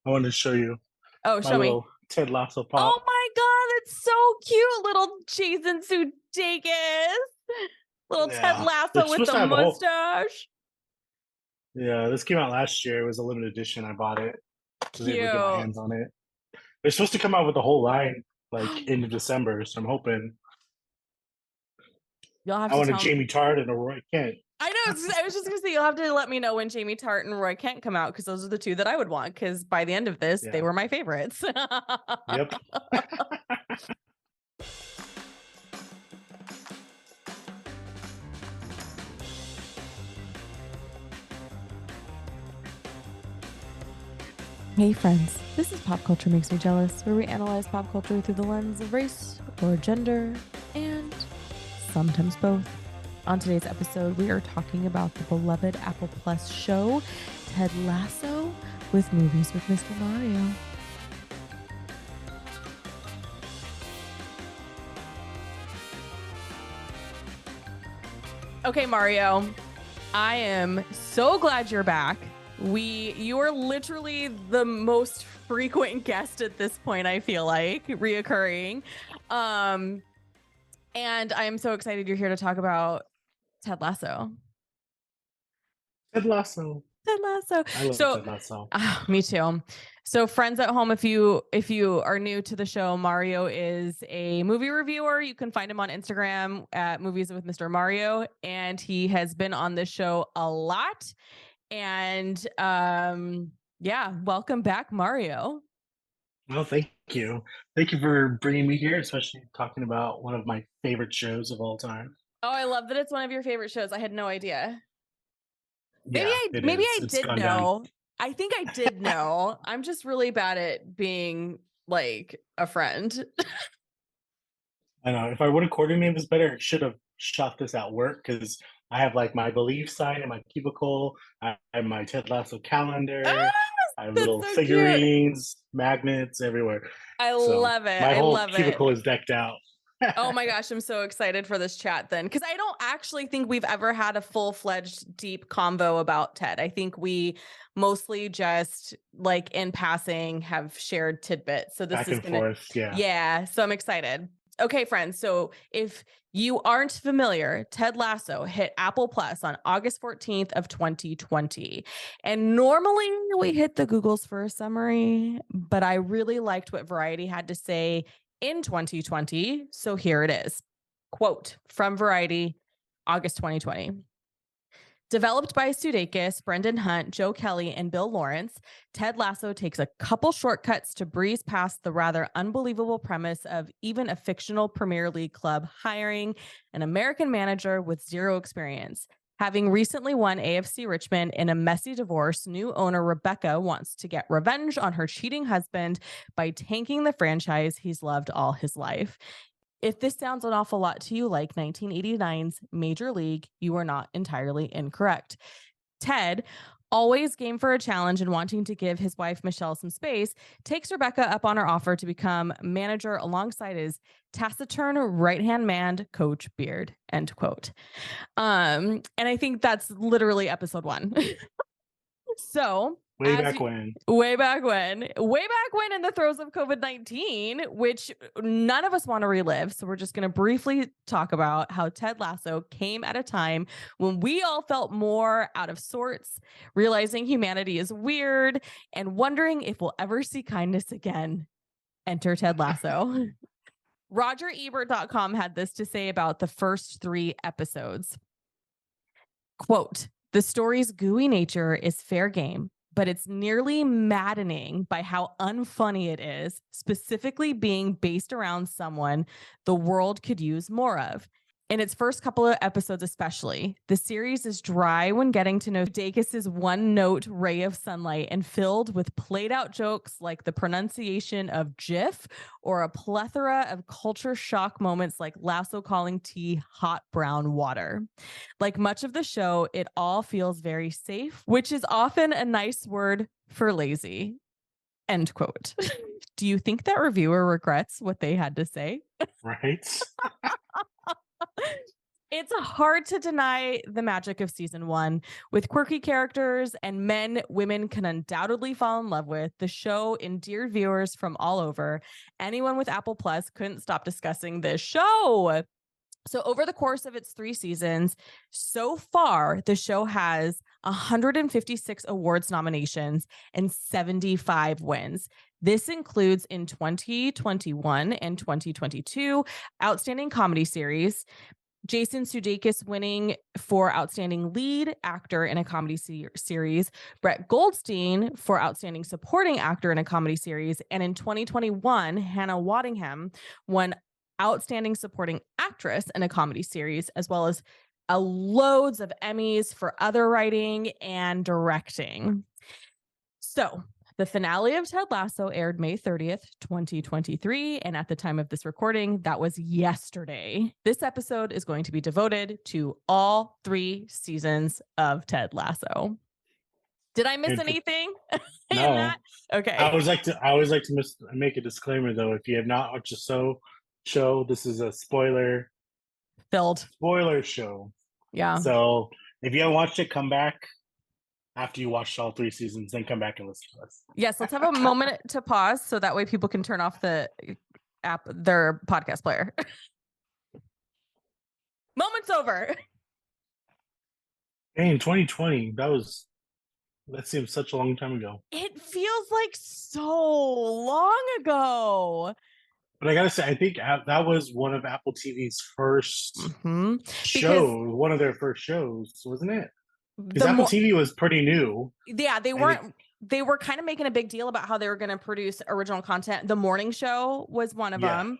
I wanted to show you Oh, my show me. little Ted Lasso Oh pop. my God, that's so cute. Little Jason Sudeikis. Little Ted Yeah, they're Lasso with supposed the to have a whole. mustache. Yeah, this came out last year. It was a limited edition. I bought it. Was able to get my Cute. hands on it. They're supposed to come out with the whole line like end of December, so I'm hoping. You'll have I to want a tell me. Jamie Tart and a Roy Kent. I know. I was just gonna say you'll have to let me know when Jamie Tart and Roy Kent come out because those are the two that I would want. Because by the end of this, they Yeah. were my favorites. Yep. Hey friends, this is Pop Culture Makes Me Jealous, where we analyze pop culture through the lens of race or gender, and sometimes both. On today's episode, we are talking about the beloved Apple Plus show, Ted Lasso, with Movies with Mr. Mario. Okay, Mario, I am so glad you're back. You are literally the most frequent guest at this point, I feel like, reoccurring. And I am so excited you're here to talk about Ted Lasso. Ted Lasso. Ted Lasso. I love So, Ted Lasso. me too. So, friends at home, if you are new to the show, Mario is a movie reviewer. You can find him on Instagram at Movies with Mr. Mario, and he has been on this show a lot. And yeah, welcome back, Mario. Well, thank you. Thank you for bringing me here, especially talking about one of my favorite shows of all time. Oh, I love that it's one of your favorite shows. I had no idea. Yeah, it Maybe is. I It's did gone down. know. I think I did know. I'm just really bad at being like a friend. I know. If I would have coordinated this better, I should have shot this at work because I have like my belief sign in my cubicle. I have my Ted Lasso Ah, calendar. I have that's little so cute. figurines, magnets everywhere. I So love it. my I whole love it. cubicle is decked out. Oh my gosh, I'm so excited for this chat then. Because I don't actually think we've ever had a full-fledged deep convo about Ted. I think we mostly just like in passing have shared tidbits. So this Back is and gonna, forth. Yeah. yeah, so I'm excited. Okay, friends. So if you aren't familiar, Ted Lasso hit Apple Plus on August 14th of 2020. And normally we hit the Googles for a summary, but I really liked what Variety had to say in 2020. So here it is. Quote from Variety, August 2020. Developed by Sudeikis, Brendan Hunt, Joe Kelly, and Bill Lawrence, Ted Lasso takes a couple shortcuts to breeze past the rather unbelievable premise of even a fictional Premier League club hiring an American manager with zero experience. Having recently won AFC Richmond in a messy divorce, new owner Rebecca wants to get revenge on her cheating husband by tanking the franchise he's loved all his life. If this sounds an awful lot to you like 1989's Major League, you are not entirely incorrect. Ted, always game for a challenge and wanting to give his wife Michelle some space, takes Rebecca up on her offer to become manager alongside his taciturn right-hand man, Coach Beard. End quote. And I think that's literally episode 1. So, Way back when. way back when in the throes of COVID-19, which none of us want to relive. So, we're just going to briefly talk about how Ted Lasso came at a time when we all felt more out of sorts, realizing humanity is weird, and wondering if we'll ever see kindness again. Enter Ted Lasso. RogerEbert.com had this to say about the first 3 episodes. Quote, the story's gooey nature is fair game, but it's nearly maddening by how unfunny it is, specifically being based around someone the world could use more of. In its first couple of episodes, especially, the series is dry when getting to know Dacus's one-note ray of sunlight and filled with played-out jokes like the pronunciation of Jif or a plethora of culture shock moments like Lasso calling tea hot brown water. Like much of the show, it all feels very safe, which is often a nice word for lazy. End quote. Do you think that reviewer regrets what they had to say? Right? It's hard to deny the magic of season one. With quirky characters and men women can undoubtedly fall in love with, the show endeared viewers from all over. Anyone with Apple Plus couldn't stop discussing this show. So, over the course of its 3 seasons, so far, the show has 156 awards nominations and 75 wins. This includes in 2021 and 2022 Outstanding Comedy Series, Jason Sudeikis winning for Outstanding Lead Actor in a Comedy Series, Brett Goldstein for Outstanding Supporting Actor in a Comedy Series, and in 2021, Hannah Waddingham won Outstanding Supporting Actress in a Comedy Series, as well as loads of Emmys for other writing and directing. So, the finale of Ted Lasso aired May 30th, 2023. And at the time of this recording, that was yesterday. This episode is going to be devoted to all 3 seasons of Ted Lasso. Did I miss anything in No. that? Okay. I always like to make a disclaimer though. If you have not watched the show, this is a spoiler Filled. show. Yeah. So if you haven't watched it, come back after you watched all 3 seasons, then come back and listen to us. Yes, let's have a moment to pause so that way people can turn off the app, their podcast player. Moment's over. Hey, in 2020, that seems such a long time ago. It feels like so long ago. But I gotta say, I think that was one of Apple TV's first Because one of their first shows, wasn't it? Because Apple TV was pretty new. Yeah, they weren't. They were kind of making a big deal about how they were going to produce original content. The morning show was one of them,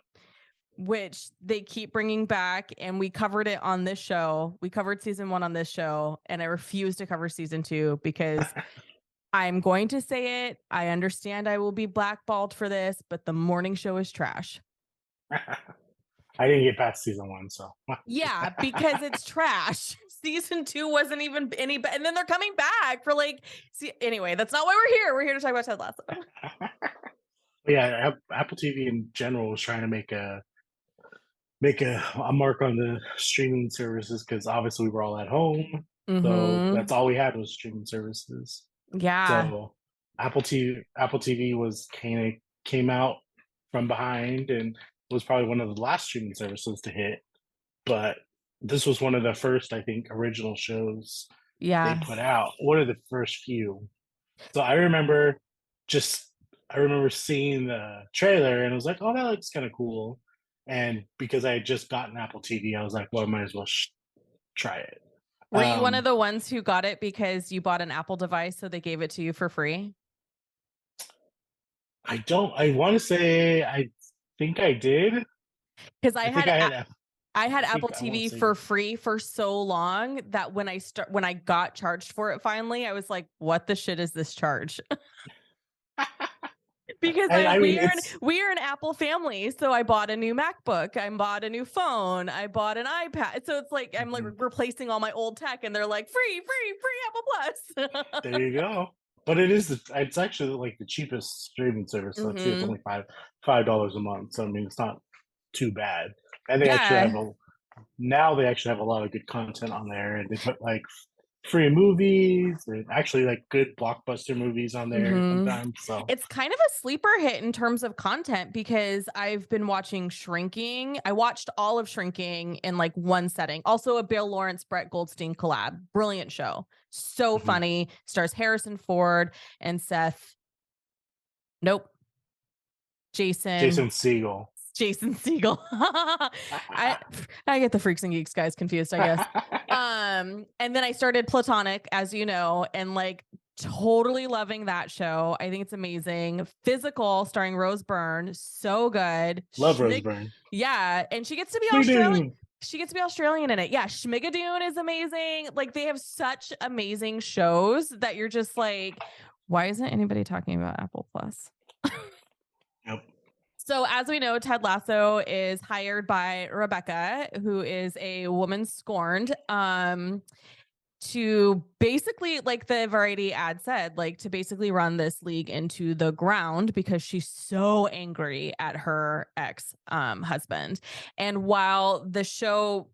which they keep bringing back. And we covered it on this show. We covered season 1 on this show, and I refuse to cover season 2 because I'm going to say it. I understand I will be blackballed for this, but the morning show is trash. I didn't get past season 1, so yeah, because it's trash. Season 2 wasn't even any, and then they're coming back for anyway, that's not why we're here. We're here to talk about Ted Lasso. Yeah, Apple TV in general was trying to make a mark on the streaming services because obviously we were all at home, so that's all we had was streaming services. Yeah. So Apple TV was came out from behind and was probably one of the last streaming services to hit, but this was one of the first, I think, original shows they put out. One of the first few. So I remember seeing the trailer and I was like, oh, that looks kind of cool. And because I had just gotten Apple TV, I was like, well, I might as well try it. Were you one of the ones who got it because you bought an Apple device, so they gave it to you for free? I want to say I think I did. Because I had Apple TV for free for so long that when I got charged for it finally, I was like, what the shit is this charge? Because we are an Apple family. So I bought a new MacBook, I bought a new phone, I bought an iPad. So it's like I'm like replacing all my old tech, and they're like free Apple Plus. There you go. But it's actually like the cheapest streaming service. So it's only $5 a month. So I mean, it's not too bad. And they actually have a lot of good content on there, and they put like free movies and actually like good blockbuster movies on there sometimes. So it's kind of a sleeper hit in terms of content because I've been watching Shrinking. I watched all of Shrinking in like one setting. Also a Bill Lawrence, Brett Goldstein collab. Brilliant show. So funny. Stars Harrison Ford and Seth. Nope. Jason Segel. Jason Segel. I get the Freaks and Geeks guys confused, I guess. And then I started Platonic, as you know, and like totally loving that show. I think it's amazing. Physical, starring Rose Byrne, so good. Love Rose Byrne. Yeah, and she gets to be Australian. She gets to be Australian in it. Yeah, Schmigadoon is amazing. Like they have such amazing shows that you're just like, why isn't anybody talking about Apple Plus? Yep. So as we know, Ted Lasso is hired by Rebecca, who is a woman scorned, to basically, like the Variety ad said, like to basically run this league into the ground because she's so angry at her ex husband. And while the show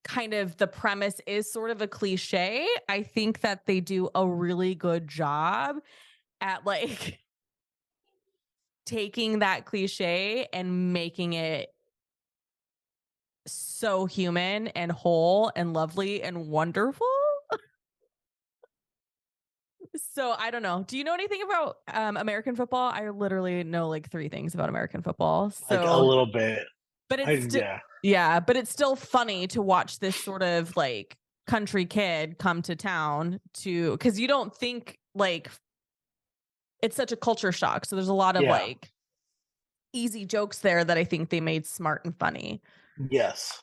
kind of the premise is sort of a cliche, I think that they do a really good job at like taking that cliche and making it so human and whole and lovely and wonderful. So I don't know. Do you know anything about American football? I literally know like three things about American football. Like a So, little bit. but it's still, Yeah. yeah, but it's still funny to watch this sort of like country kid come to town to, because you don't think like it's such a culture shock. So there's a lot of Yeah. like easy jokes there that I think they made smart and funny. Yes.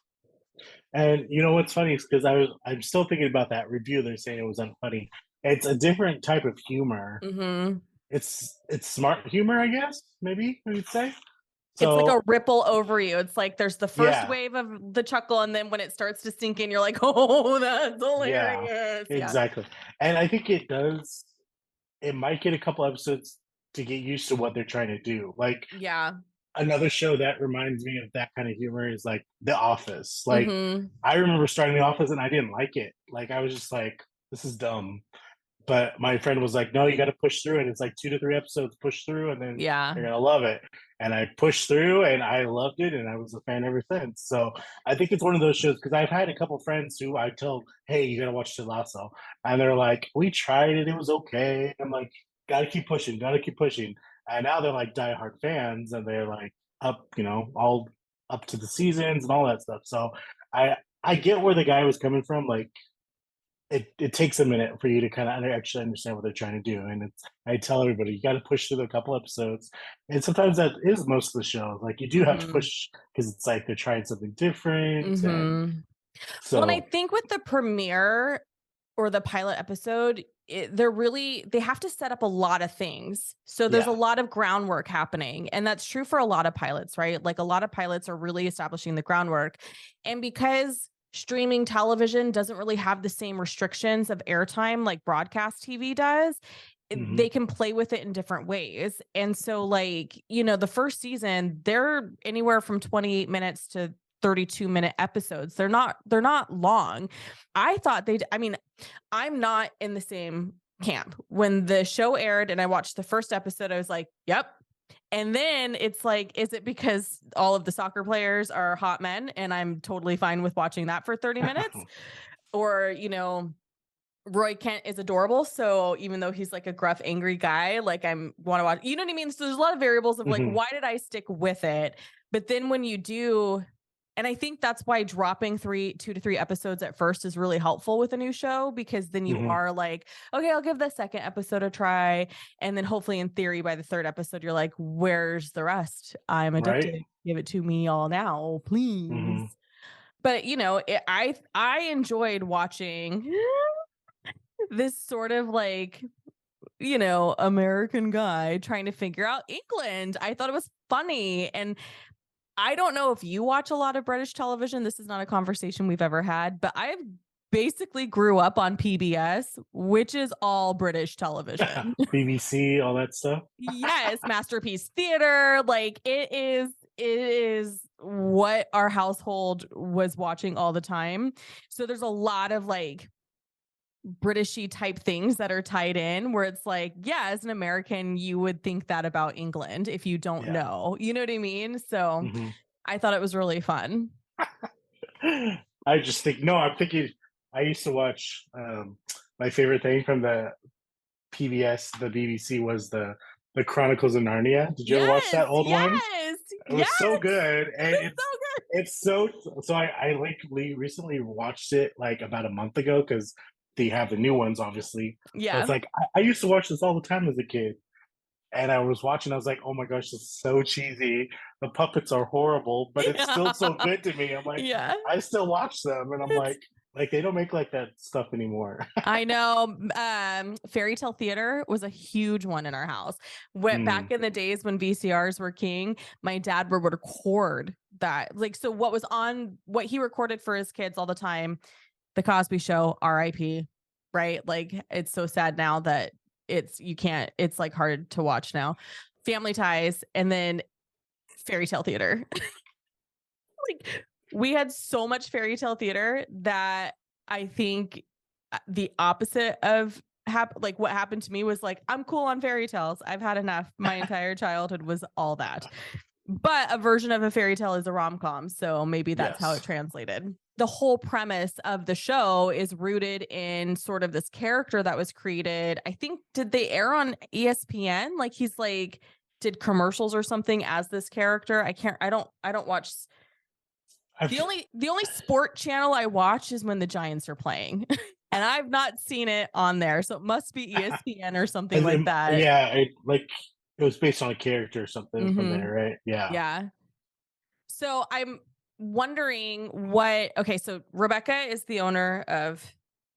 And you know what's funny is because I'm still thinking about that review. They're saying it was unfunny. It's a different type of humor. Hmm. It's smart humor, I guess. Maybe we would say. It's like a So ripple over you. It's like there's the first yeah, wave of the chuckle, and then when it starts to sink in, you're like, oh, that's yeah, hilarious. Yeah. exactly. And I think it does. It might get a couple episodes to get used to what they're trying to do. Like Yeah. another show that reminds me of that kind of humor is like The Office. Like Hmm. I remember starting The Office and I didn't like it. Like I was just like, this is dumb. But my friend was like, "No, you got to push through it. It's like 2 to 3 episodes, push through, and then Yeah. you're gonna love it." And I pushed through, and I loved it, and I was a fan ever since. So I think it's one of those shows because I've had a couple friends who I tell, "Hey, you gotta watch Ted Lasso," and they're like, "We tried it, it was okay." I'm like, "Gotta keep pushing, gotta keep pushing." And now they're like diehard fans, and they're like up, all up to the seasons and all that stuff. So I get where the guy was coming from, like it takes a minute for you to kind of actually understand what they're trying to do. And I tell everybody, you got to push through a couple episodes. And sometimes that is most of the show. Like you do have to Hmm. push because it's like they're trying something different. And Hmm. Well, and I so, think with the premiere or the pilot episode, they have to set up a lot of things. So there's a yeah. lot of groundwork happening. And that's true for a lot of pilots, right? Like a lot of pilots are really establishing the groundwork. And because streaming television doesn't really have the same restrictions of airtime like broadcast TV does, Hmm. they can play with it in different ways. And so like, the first season, they're anywhere from 28 minutes to 32-minute episodes. They're not long. I mean, I'm not in the same camp. When the show aired and I watched the first episode, I was like, yep. And then it's like, is it because all of the soccer players are hot men and I'm totally fine with watching that for 30 minutes? Or, Roy Kent is adorable. So even though he's like a gruff, angry guy, like I'm want to watch, you know what I mean? So there's a lot of variables of like, Hmm. why did I stick with it? But then when you do, and I think that's why dropping 2 to 3 episodes at first is really helpful with a new show, because then you Hmm. are like, okay, I'll give the second episode a try. And then hopefully in theory, by the third episode, you're like, where's the rest? I'm Right. addicted. Give it to me all now, please. Hmm. But I enjoyed watching this sort of like, American guy trying to figure out England. I thought it was funny. And I don't know if you watch a lot of British television. This is not a conversation we've ever had, but I basically grew up on PBS, which is all British television. BBC, all that stuff. Yes, Masterpiece Theater. Like it is what our household was watching all the time. So there's a lot of like Britishy type things that are tied in where it's like, yeah, as an American, you would think that about England if you don't Yeah. know. You know what I mean? So Hmm. I thought it was really fun. I just think, no, I'm thinking, I used to watch my favorite thing from the PBS, the BBC was the Chronicles of Narnia. Did you ever watch Yes, that old one? yes, It yes. was so good, and It's so good. it's so so. I like recently watched it like about a month ago because they have the new ones, obviously. But it's Yeah. like I used to watch this all the time as a kid, and I was watching. I was like, oh my gosh, this is so cheesy. The puppets are horrible, but it's still Yeah. so good to me. I'm like, Yeah. I still watch them, and I'm It's like they don't make like that stuff anymore. I know. Fairy Tale Theater was a huge one in our house. Went Mm, back in the days when VCRs were king. My dad would record that. Like, so what he recorded for his kids all the time, The Cosby Show, RIP, right? Like, it's so sad now that you can't, it's like hard to watch now. Family Ties, and then Fairy Tale Theater. Like we had so much fairy tale theater that I think the opposite of like what happened to me was like, I'm cool on fairy tales. I've had enough. My entire childhood was all that. But a version of a fairy tale is a rom-com, so maybe that's how it Yes. translated. The whole premise of the show is rooted in sort of this character that was created. I think, did they air on ESPN? Like he's like did commercials or something as this character. I don't watch I've the only sport channel I watch is when the Giants are playing. And I've not seen it on there. So it must be ESPN or something like that. yeah, like it was based on a character or something from Mm-hmm. there, right? Yeah. Yeah. So I'm wondering okay, so Rebecca is the owner of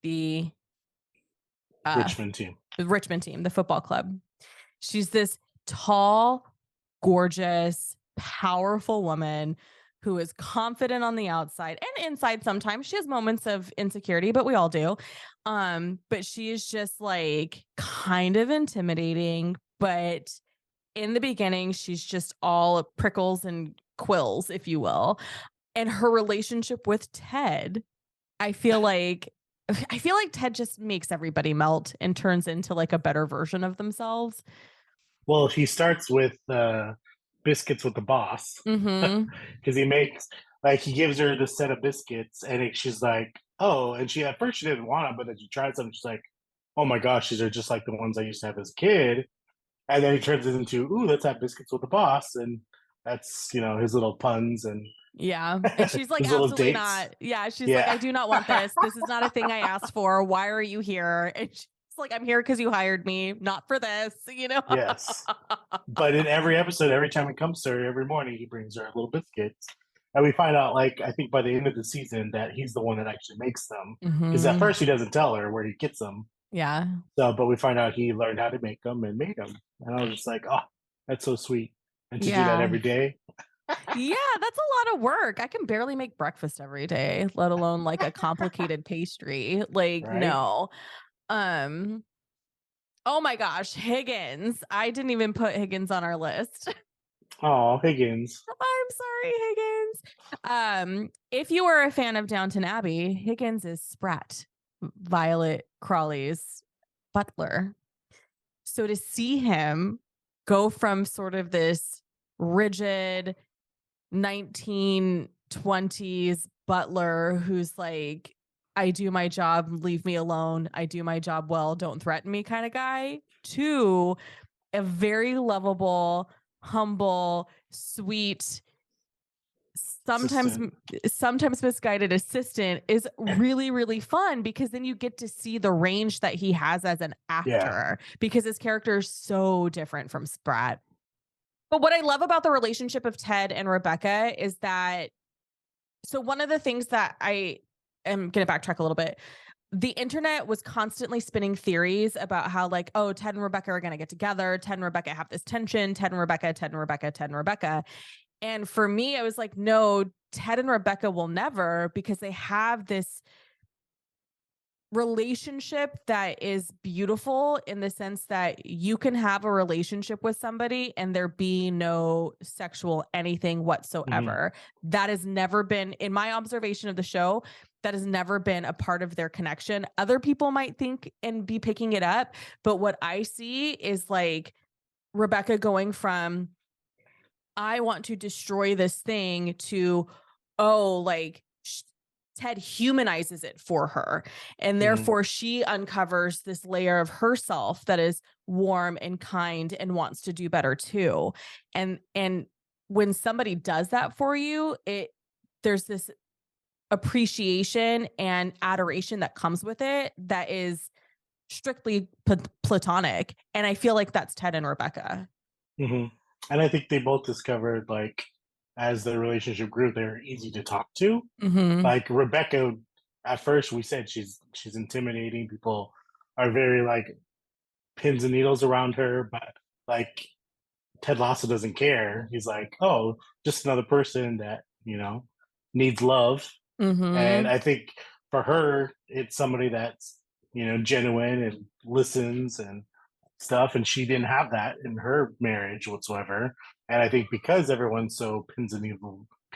the uh Richmond team. Richmond team, the football club. She's this tall, gorgeous, powerful woman who is confident on the outside and inside sometimes. She has moments of insecurity, but we all do. But she is just like kind of intimidating, but in the beginning, she's just all prickles and quills, if you will. And her relationship with Ted, I feel like Ted just makes everybody melt and turns into like a better version of themselves. Well, he starts with biscuits with the boss Mm-hmm. because he makes like he gives her the set of biscuits, and she's like, "Oh," and she at first she didn't want them, but then she tried some. She's like, "Oh my gosh, these are just like the ones I used to have as a kid." And then he turns it into, "Ooh, let's have biscuits with the boss," and that's his little puns and Yeah. And she's like, his little absolutely dates. not. Yeah. She's like, I Yeah. do not want this. This is not a thing I asked for. Why are you here? And she's like, I'm here because you hired me, not for this, you know? Yes. But in every episode, every time it comes to her, every morning he brings her little biscuits. And we find out, like, I think by the end of the season, that he's the one that actually makes them. Because at Mm-hmm. first he doesn't tell her where he gets them. Yeah. So, but we find out he learned how to make them and made them. And I was just like, oh, that's so sweet. And to do that Yeah. every day, Yeah, that's a lot of work. I can barely make breakfast every day, let alone like a complicated pastry. Like, right? no. Um, oh my gosh, Higgins. I didn't even put Higgins on our list. Oh, Higgins. I'm sorry, Higgins. If you are a fan of Downton Abbey, Higgins is Sprat, Violet Crawley's butler. So to see him go from sort of this rigid 1920s butler who's like, I do my job, leave me alone. I do my job well, don't threaten me kind of guy, to a very lovable, humble, sweet, sometimes Assistant. sometimes misguided assistant is really really fun because then you get to see the range that he has as an Yeah. actor because his character is so different from Sprat. But what I love about the relationship of Ted and Rebecca is that, so one of the things that I am going to backtrack a little bit. The internet was constantly spinning theories about how, like, oh, Ted and Rebecca are going to get together. Ted and Rebecca have this tension. Ted and Rebecca, Ted and Rebecca, Ted and Rebecca. And for me, I was like, no, Ted and Rebecca will never, because they have this relationship that is beautiful in the sense that you can have a relationship with somebody and there be no sexual anything Mm-hmm. whatsoever. That has never been, in my observation of the show, that has never been a part of their connection. Other people might think and be picking it up, but what I see is like Rebecca going from, I want to destroy this thing, to, oh, like Ted humanizes it for her. And Mm-hmm. therefore she uncovers this layer of herself that is warm and kind and wants to do better too. And when somebody does that for you, there's this appreciation and adoration that comes with it that is strictly platonic. And I feel like that's Ted and Rebecca. Mm-hmm. And I think they both discovered, like, as their relationship grew, they're easy to talk to. Mm-hmm. Like Rebecca, at first we said she's intimidating. People are very like pins and needles around her, but like Ted Lasso doesn't care. He's like, oh, just another person that needs love. And Mm-hmm. I think for her, it's somebody that's genuine and listens and stuff, and she didn't have that in her marriage whatsoever. And I think because everyone's so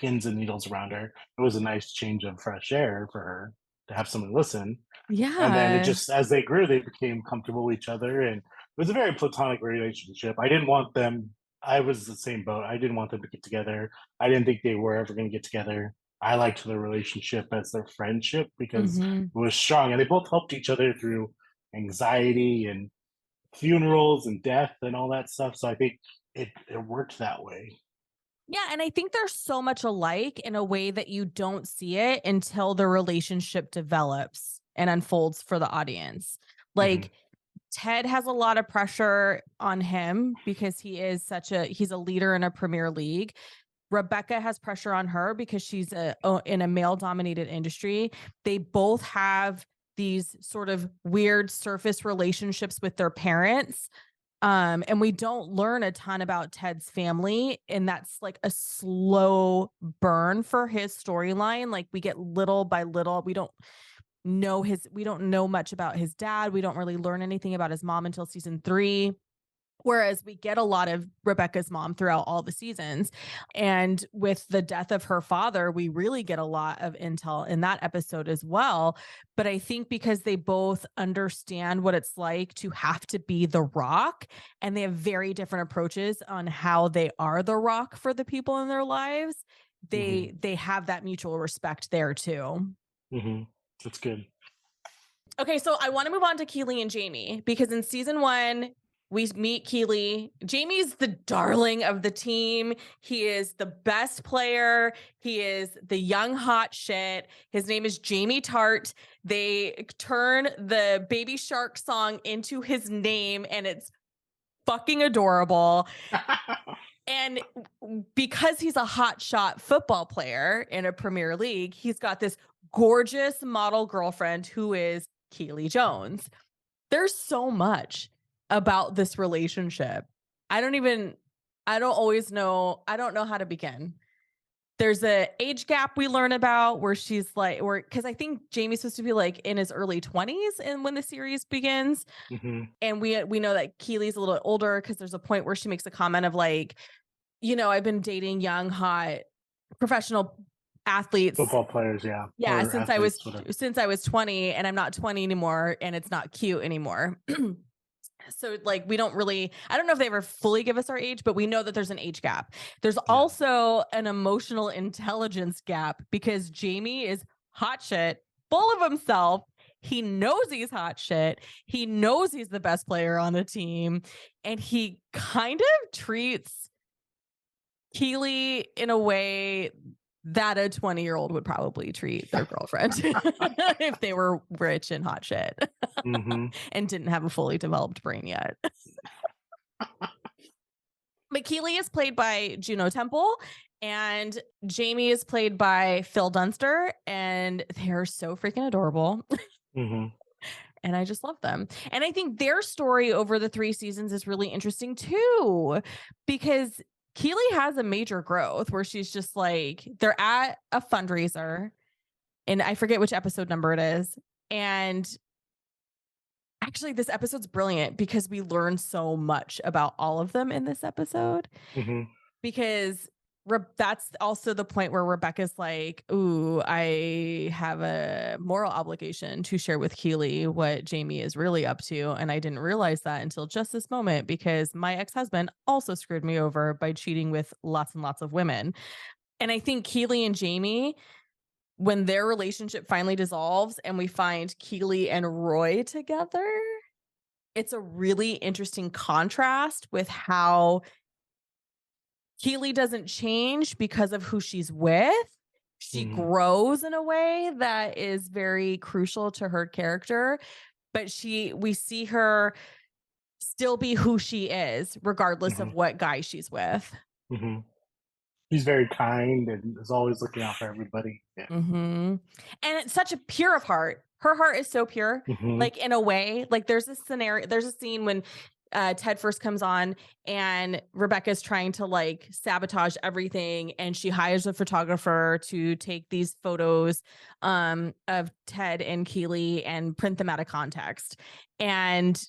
pins and needles around her. It was a nice change of fresh air for her to have someone listen. And then it Yeah. just, as they grew, they became comfortable with each other, and it was a very platonic relationship. I didn't want them. I was the same boat. I didn't want them to get together. I didn't think they were ever going to get together. I liked their relationship as their friendship because Mhm. it was strong, and they both helped each other through anxiety and funerals and death and all that stuff. So I think it worked that way. Yeah, and I think they're so much alike in a way that you don't see it until the relationship develops and unfolds for the audience. Hmm. Like Ted has a lot of pressure on him because he's a leader in a premier league. Rebecca has pressure on her because she's in a male dominated industry. They both have these sort of weird surface relationships with their parents. And we don't learn a ton about Ted's family, and that's like a slow burn for his storyline. Like we get little by little. We don't know much about his dad. We don't really learn anything about his mom until season 3. Whereas we get a lot of Rebecca's mom throughout all the seasons. And with the death of her father, we really get a lot of intel in that episode as well. But I think because they both understand what it's like to have to be the rock, and they have very different approaches on how they are the rock for the people in their lives, Hmm. they have that mutual respect there too. Hmm. That's good. Okay, so I want to move on to Keely and Jamie because in season 1, we meet Keely. Jamie's the darling of the team. He is the best player. He is the young hot shit. His name is Jamie Tart. They turn the Baby Shark song into his name, and it's fucking adorable. And because he's a hotshot football player in a Premier League, he's got this gorgeous model girlfriend who is Keely Jones. There's so much about this relationship. I don't even I don't always know I don't know how to begin. There's a age gap we learn about where she's like where cuz I think Jamie's supposed to be like in his early 20s and when the series begins, Hmm. and we know that Keely's a little bit older cuz there's a point where she makes a comment of like, I've been dating young hot professional athletes, Football players, yeah, yeah, or athletes, whatever. since I was 20, and I'm not 20 anymore, and it's not cute anymore. So like we don't really I don't know if they ever fully give us our age, but we know that there's an age gap. There's Yeah. also an emotional intelligence gap because Jamie is hot shit, full of himself. He knows he's hot shit. He knows he's the best player on the team, and he kind of treats Keely in a way that a 20-year-old would probably treat their girlfriend if they were rich and hot shit Hmm. and didn't have a fully developed brain yet. But Keely is played by Juno Temple, and Jamie is played by Phil Dunster, and they're so freaking adorable. Hmm. And I just love them. And I think their story over the 3 seasons is really interesting too, because Keely has a major growth where she's just like, they're at a fundraiser, and I forget which episode number it is. And actually, this episode's brilliant because we learn so much about all of them in this episode. Hmm. Because that's also the point where Rebecca's like, "Ooh, I have a moral obligation to share with Keely what Jamie is really up to, and I didn't realize that until just this moment because my ex-husband also screwed me over by cheating with lots and lots of women." And I think Keely and Jamie, when their relationship finally dissolves and we find Keely and Roy together, it's a really interesting contrast with how Keely doesn't change because of who she's with. She Hmm. grows in a way that is very crucial to her character, but we see her still be who she is, regardless Hmm. of what guy she's with. Hmm. He's very kind and is always looking out for everybody. Yeah. And it's such a pure of heart. Her heart is so pure, Hmm. like in a way. Like there's a scene when Ted first comes on and Rebecca's trying to like sabotage everything, and she hires a photographer to take these photos of Ted and Keely and print them out of context. And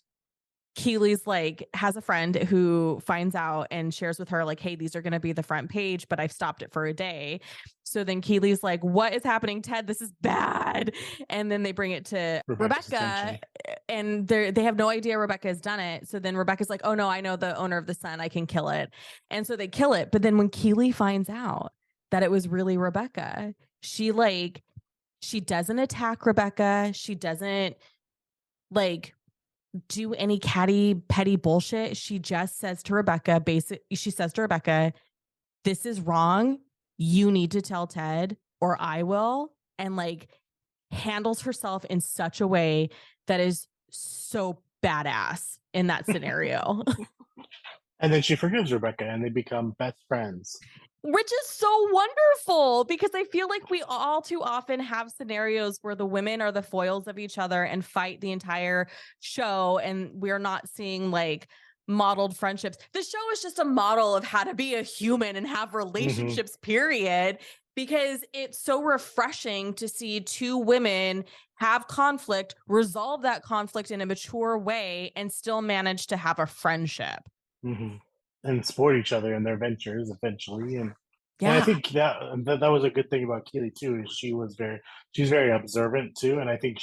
Keely's like has a friend who finds out and shares with her like, hey, these are going to be the front page, but I've stopped it for a day. So then Keely's like, what is happening, Ted? This is bad. And then they bring it to Rebecca's Rebecca, attention. and they have no idea Rebecca has done it. So then Rebecca's like, oh no, I know the owner of the Sun. I can kill it. And so they kill it. But then when Keely finds out that it was really Rebecca, she doesn't attack Rebecca. She doesn't like do any petty bullshit. She just says to Rebecca, this is wrong. You need to tell Ted or I will. And like handles herself in such a way that is so badass in that scenario. And then she forgives Rebecca and they become best friends. Which is so wonderful because I feel like we all too often have scenarios where the women are the foils of each other and fight the entire show, and we're not seeing like modeled friendships. The show is just a model of how to be a human and have relationships, period, because it's so refreshing to see two women have conflict, resolve that conflict in a mature way, and still manage to have a friendship. Mm-hmm. And support each other in their ventures eventually. And I Yeah. think that was a good thing about Keely too, is she's very observant too. And I think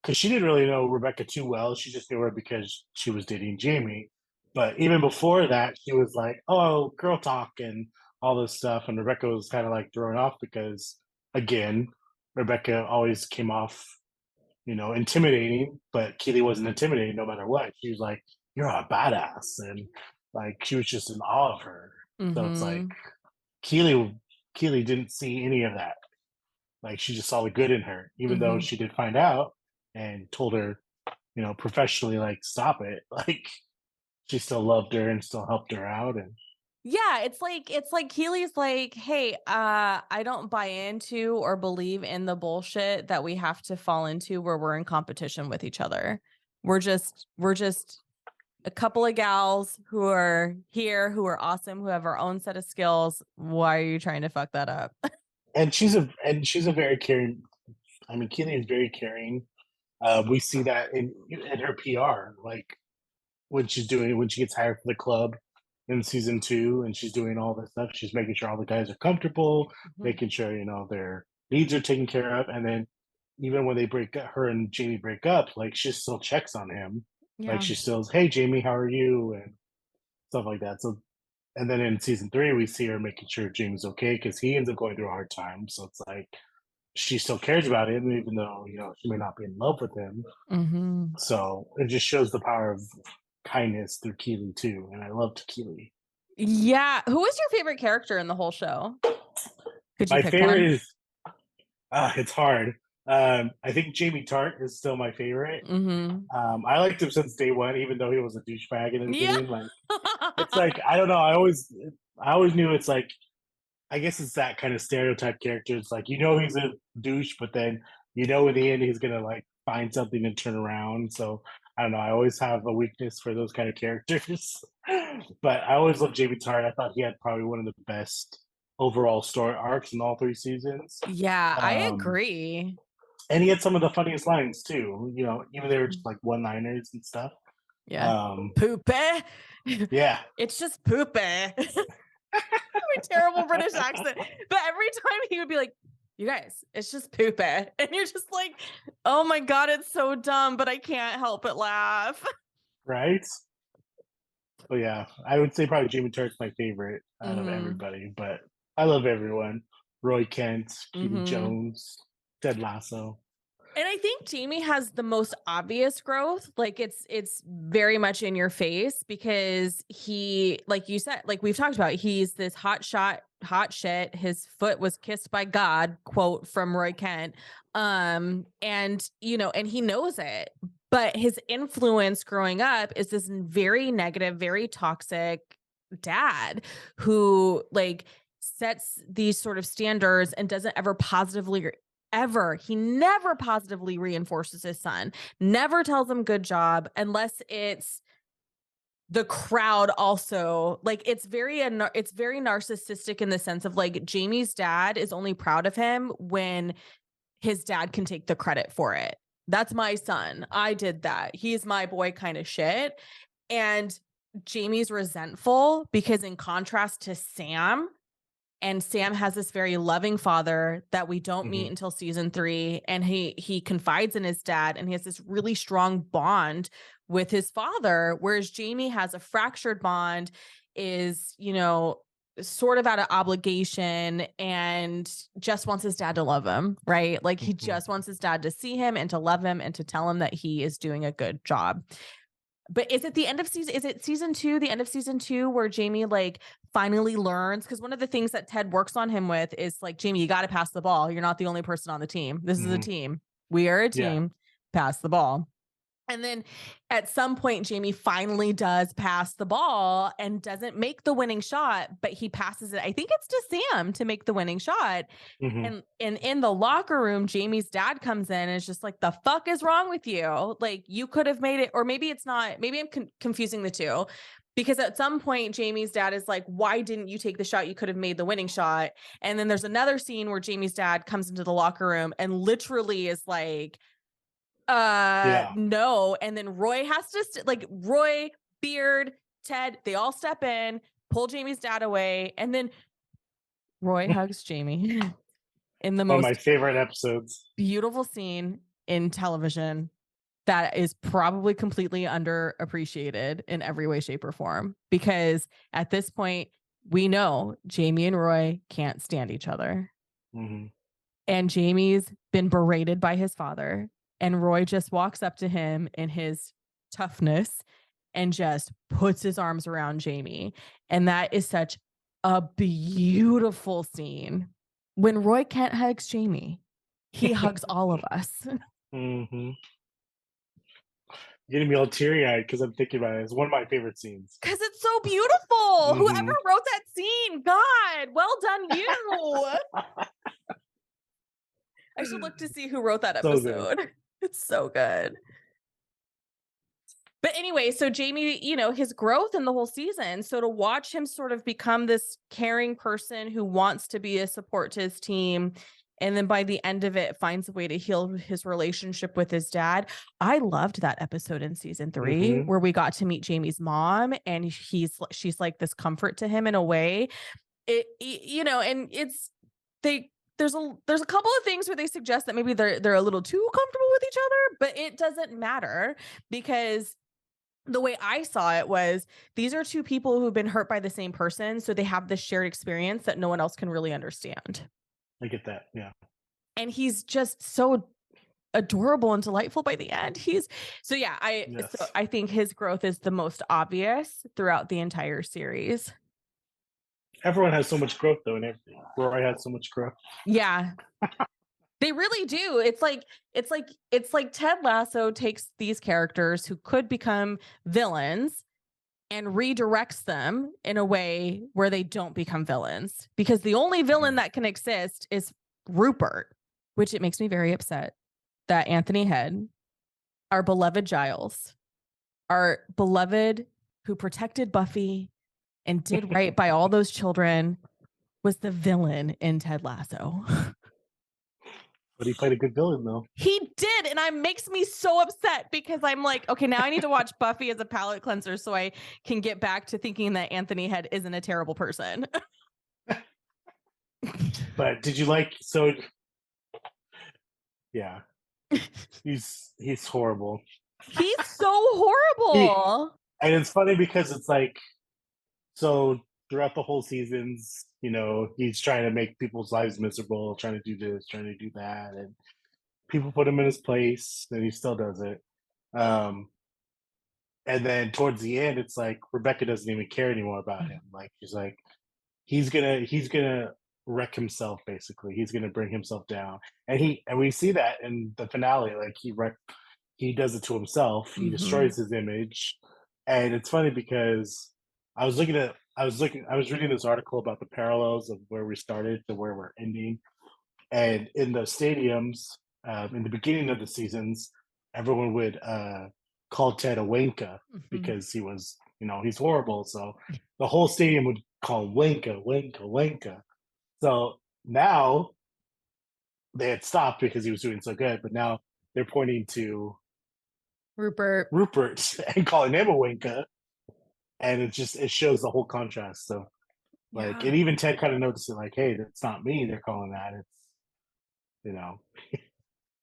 because she didn't really know Rebecca too well, she just knew her because she was dating Jamie. But even before that, she was like, "Oh, girl talk" and all this stuff, and Rebecca was kind of like thrown off because, again, Rebecca always came off, intimidating, but Keely wasn't intimidating no matter what. She was like, "You're a badass," and like she was just in awe of her. So it's like Mm-hmm. Keely Keely didn't see any of that. Like she just saw the good in her, even though Mm-hmm. she did find out and told her, professionally, like, stop it. Like she still loved her and still helped her out. And Yeah, it's like Keely's like, hey, I don't buy into or believe in the bullshit that we have to fall into where we're in competition with each other. We're just a couple of gals who are here, who are awesome, who have our own set of skills. Why are you trying to fuck that up? she's a very caring. I mean, Keely is very caring. We see that in her PR, like when she gets hired for the club in season 2, and she's doing all this stuff. She's making sure all the guys are comfortable, Mhm. making sure their needs are taken care of, and then even when they break up, her and Jamie break up, like she still checks on him, like Yeah. she still, "Hey Jamie, how are you?" and stuff like that. So, and then in season 3, we see her making sure Jamie's okay because he ends up going through a hard time. So it's like she still cares about him, even though she may not be in love with him. Mhm. So it just shows the power of kindness through Keely too, and I loved Keely. Yeah. Who was your favorite character in the whole show? Could you My pick one? favorite is it's hard. I think Jamie Tart is still my favorite. Mhm. I liked him since day one, even though he was a douchebag in the Yeah. beginning. Like it's like I don't know. I always knew it's like I guess it's that kind of stereotype character. It's like he's a douche, but then in the end he's gonna like find something and turn around. So I don't know. I always have a weakness for those kind of characters. But I always loved Jamie Tart. I thought he had probably one of the best overall story arcs in all 3 seasons. Yeah, I Um, agree. and he had some of the funniest lines too. Even they were just like one-liners and stuff. Yeah. Um, Poopy. yeah, It's just poopy. My terrible British accent. But every time he would be like, you guys, it's just poopy. And you're just like, oh my God, it's so dumb, but I can't help but laugh. right. But yeah, I would say probably Jamie Tart's my favorite out of Mm-hmm. everybody, but I love everyone. Roy Kent, Keely Mm-hmm. Jones, Ted Lasso. And I think Jamie has the most obvious growth. Like it's very much in your face because he, like you said, like we've talked about, he's this hot shit. His foot was kissed by God, quote from Roy Kent. And he knows it. But his influence growing up is this very negative, very toxic dad who like sets these sort of standards and doesn't ever positively ever. He never positively reinforces his son, never tells him good job unless it's the crowd also like it's very narcissistic in the sense of like Jamie's dad is only proud of him when his dad can take the credit for it. That's my son. I did that. He's my boy kind of shit. And Jamie's resentful because in contrast to Sam, and Sam has this very loving father that we don't meet until season 3, and he confides in his dad, and he has this really strong bond with his father, whereas Jamie has a fractured bond, is, you know, sort of out of obligation and just wants his dad to love him, right? Like he just wants his dad to see him and to love him and to tell him that he is doing a good job. But is it the end of season? Is it season 2, the end of season 2, where Jamie like finally learns? Because one of the things that Ted works on him with is like, Jamie, you got to pass the ball. You're not the only person on the team. This is a team. We are a Yeah. team. Pass the ball. And then at some point, Jamie finally does pass the ball and doesn't make the winning shot, but he passes it. I think it's to Sam to make the winning shot. And in the locker room, Jamie's dad comes in and is just like, the fuck is wrong with you? Like, you could have made it, or maybe it's not, maybe I'm confusing the two. Because at some point, Jamie's dad is like, why didn't you take the shot? You could have made the winning shot. And then there's another scene where Jamie's dad comes into the locker room and literally is like, Yeah. no. And then Roy has to like Roy, Beard, Ted, they all step in, pull Jamie's dad away, and then Roy hugs Jamie in the One of my most favorite episodes. beautiful scene in television that is probably completely underappreciated in every way, shape, or form. Because at this point, we know Jamie and Roy can't stand each other. And Jamie's been berated by his father. And Roy just walks up to him in his toughness and just puts his arms around Jamie. And that is such a beautiful scene. When Roy Kent hugs Jamie, he hugs all of us. Getting me all teary-eyed because I'm thinking about it. It's one of my favorite scenes. Because it's so beautiful. Whoever wrote that scene, God, well done you. I should look to see who wrote that episode. So it's so good. But anyway, so Jamie, you know, his growth in the whole season. So to watch him sort of become this caring person who wants to be a support to his team, and then by the end of it finds a way to heal his relationship with his dad. I loved that episode in season 3 where we got to meet Jamie's mom, and she's like this comfort to him in a way. You know, and there's a couple of things where they suggest that maybe they're a little too comfortable with each other, but it doesn't matter, because the way I saw it was, these are two people who've been hurt by the same person, so they have this shared experience that no one else can really understand. I get that. Yeah. And he's just so adorable and delightful by the end. So I think his growth is the most obvious throughout the entire series. Everyone has so much growth though, and everything. Roy has so much growth. Yeah. They really do. It's like Ted Lasso takes these characters who could become villains and redirects them in a way where they don't become villains. Because the only villain that can exist is Rupert, which it makes me very upset that Anthony Head, our beloved Giles, our beloved who protected Buffy and did right by all those children, was the villain in Ted Lasso. But he played a good villain though. He did, and it makes me so upset because I'm like, okay, now I need to watch Buffy as a palate cleanser so I can get back to thinking that Anthony Head isn't a terrible person. But did you like, so yeah. He's horrible. He's so horrible. And it's funny because it's like, so throughout the whole seasons, you know, he's trying to make people's lives miserable, trying to do this, trying to do that, and people put him in his place, and he still does it. And then towards the end, it's like Rebecca doesn't even care anymore about him. Like she's like, he's gonna wreck himself. Basically, he's gonna bring himself down, and we see that in the finale. Like he does it to himself. He destroys his image, and it's funny because I was reading this article about the parallels of where we started to where we're ending, and in the stadiums, in the beginning of the seasons, everyone would call Ted a wanka because he was, you know, he's horrible. So the whole stadium would call him wanka, wanka, wanka. So now they had stopped because he was doing so good, but now they're pointing to Rupert. Rupert and calling him a winka, and it shows the whole contrast. So like, Yeah. and even Ted kind of noticed it, like, hey, that's not me. They're calling that. It's you know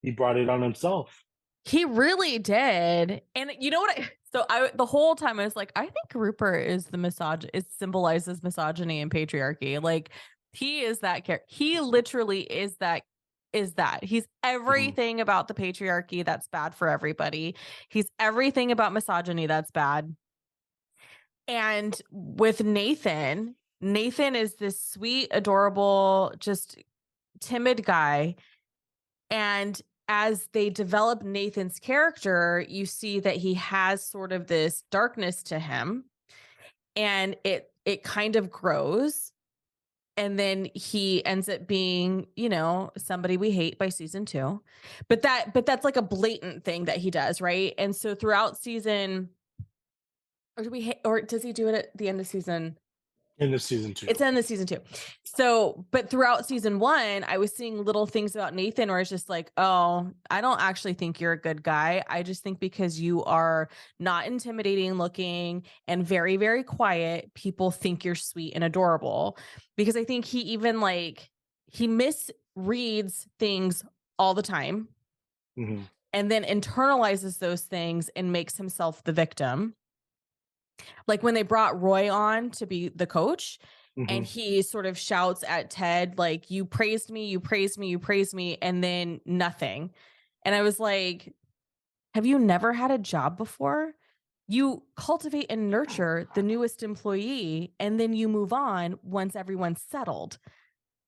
he brought it on himself. He really did. And you know what? The whole time I was like, I think Rupert is the it symbolizes misogyny and patriarchy. Like he is that character. He literally is that. He's Mhm. everything about the patriarchy that's bad for everybody. He's everything about misogyny that's bad. And with Nathan is this sweet, adorable, just timid guy. And as they develop Nathan's character, you see that he has sort of this darkness to him, and it kind of grows. And then he ends up being, somebody we hate by season 2. But that's like a blatant thing that he does, right? And so throughout season, or does he do it at the end of season? In the season It's 2. in the season 2. So, but throughout season 1, I was seeing little things about Nathan where it's just like, oh, I don't actually think you're a good guy. I just think because you are not intimidating looking and very, very quiet, people think you're sweet and adorable. Because I think he even he misreads things all the time Hmm. and then internalizes those things and makes himself the victim. Like when they brought Roy on to be the coach, and Hmm. he sort of shouts at Ted, like, you praised me, you praised me, you praised me, and then nothing. And I was like, have you never had a job before? You cultivate and nurture the newest employee, and then you move on once everyone's settled.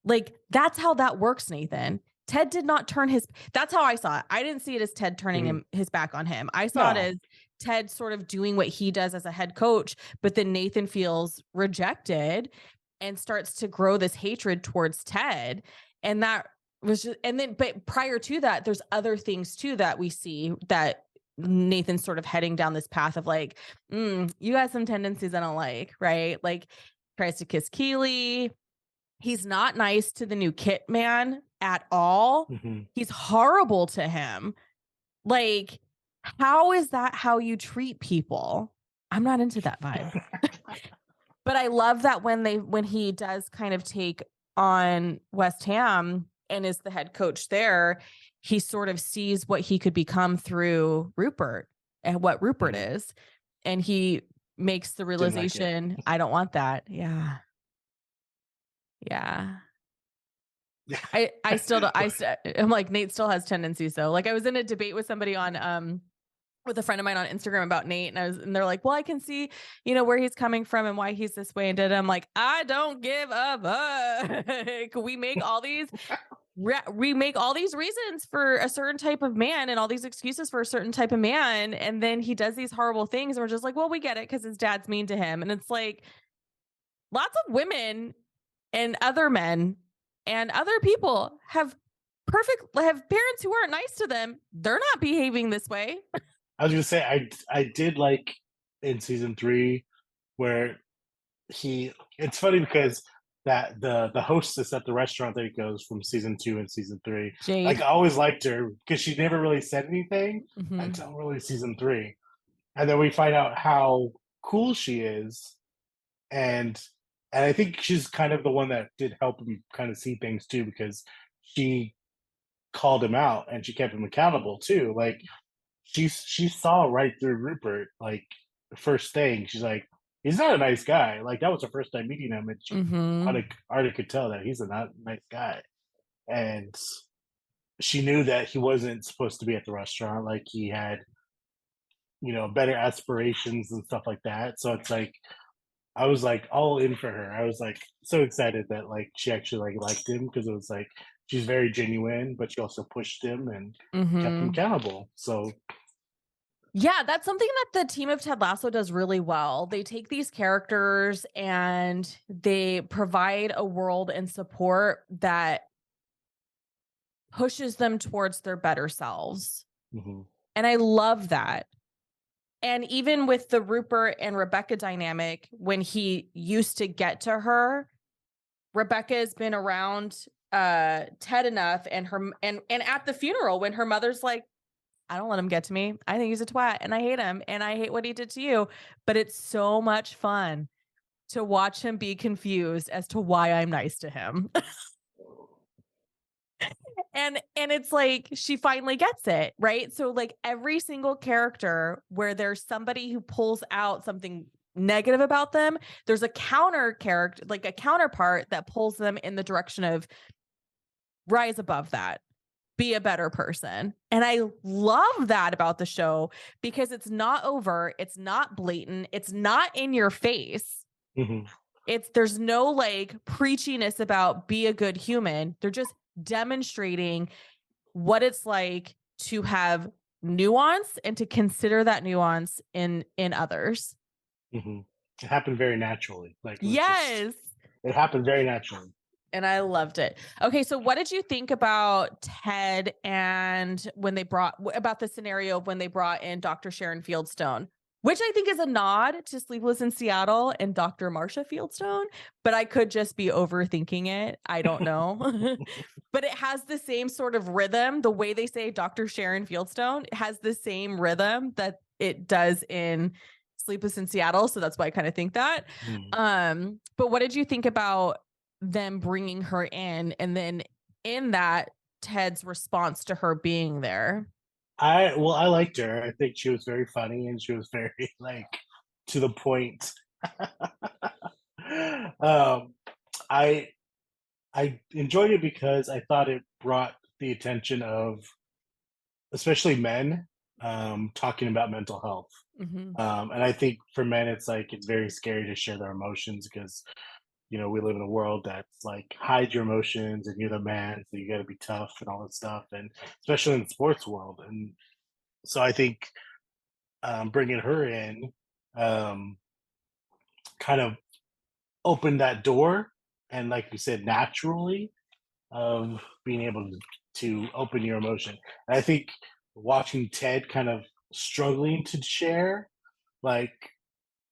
Like, that's how that works, Nathan. Ted did not turn that's how I saw it. I didn't see it as Ted turning Hmm. his back on him. I saw it No. as Ted sort of doing what he does as a head coach, but then Nathan feels rejected and starts to grow this hatred towards Ted. And that was just, and then, but prior to that, there's other things too that we see that Nathan's sort of heading down this path of like, you got some tendencies I don't like, right? Like tries to kiss Keely. He's not nice to the new Kit man at all. Hmm. He's horrible to him. Like, how is that how you treat people? I'm not into that vibe. But I love that when he does kind of take on West Ham and is the head coach there, he sort of sees what he could become through Rupert and what Rupert Hmm. is. And he makes the Didn't like it. realization, I don't want that. Yeah. Yeah. I still don't, I'm like, Nate still has tendencies though. Like I was in a debate with somebody on with a friend of mine on Instagram about Nate, and they're like, well, I can see, where he's coming from and why he's this way. And I'm like, I don't give a fuck. We make all these reasons for a certain type of man and all these excuses for a certain type of man. And then he does these horrible things. And we're just like, well, we get it because his dad's mean to him. And it's like lots of women and other men and other people have parents who aren't nice to them. They're not behaving this way. I was gonna say I did like in season 3 where he. It's funny because that the hostess at the restaurant that he goes from season 2 and season 3. Like Jade. I always liked her because she never really said anything Mhm. until really season 3, and then we find out how cool she is, and I think she's kind of the one that did help him kind of see things too because she called him out and she kept him accountable too. Like she saw right through Rupert. Like the first thing, she's like, he's not a nice guy. Like that was her first time meeting him, and she Mhm. already could tell that he's a not nice guy. And she knew that he wasn't supposed to be at the restaurant. Like he had, better aspirations and stuff like that. So it's like I was like all in for her. I was like so excited that like she actually like liked him because it was like she's very genuine, but she also pushed him and kept him Mhm. accountable. So Yeah, that's something that the team of Ted Lasso does really well. They take these characters and they provide a world and support that pushes them towards their better selves. mhm. And I love that. And even with the Rupert and Rebecca dynamic, when he used to get to her, Rebecca has been around Ted enough and her and at the funeral when her mother's like, I don't let him get to me. I think he's a twat and I hate him and I hate what he did to you. But it's so much fun to watch him be confused as to why I'm nice to him. And it's like she finally gets it, right? So like every single character where there's somebody who pulls out something negative about them, there's a counter character, like a counterpart that pulls them in the direction of rise above that, be a better person. And I love that about the show because it's not overt, it's not blatant, it's not in your face. Mhm. There's no like preachiness about be a good human. They're just demonstrating what it's like to have nuance and to consider that nuance in others. Mhm. It happened very naturally. Like, it was just Yes. it happened very naturally. And I loved it. Okay, so what did you think about Ted and when they about the scenario of when they brought in Dr. Sharon Fieldstone, which I think is a nod to Sleepless in Seattle and Dr. Marcia Fieldstone, but I could just be overthinking it. I don't know. But it has the same sort of rhythm. The way they say Dr. Sharon Fieldstone has the same rhythm that it does in Sleepless in Seattle, so that's why I kind of think that. Mhm. But what did you think about them bringing her in and then in that Ted's response to her being there? I liked her. I think she was very funny and she was very, like, to the point. Um, I I enjoyed it because I thought it brought the attention of especially men, talking about mental health. Mhm. And I think for men, it's like it's very scary to share their emotions because we live in a world that's like hide your emotions and you're the man, so you got to be tough and all that stuff, and especially in the sports world. And so I think bringing her in um, kind of opened that door, and like you said, naturally of being able to open your emotion. And I think watching Ted kind of struggling to share, like,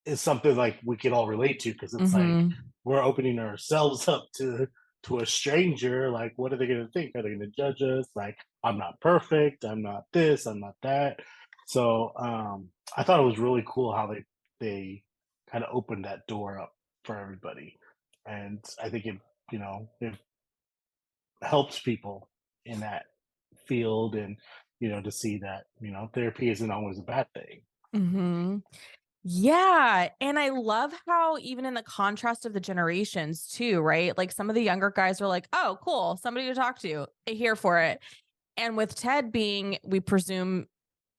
is something like we could all relate to because it's like Mhm. we're opening ourselves up to a stranger. Like, what are they going to think? Are they going to judge us? Like, I'm not perfect. I'm not this. I'm not that. So I thought it was really cool how they kind of opened that door up for everybody, and I think it helps people in that field, and to see that therapy isn't always a bad thing. Mhm. Yeah, and I love how even in the contrast of the generations too, right? Like some of the younger guys are like, "Oh, cool, somebody to talk to. Here for it." And with Ted being, we presume,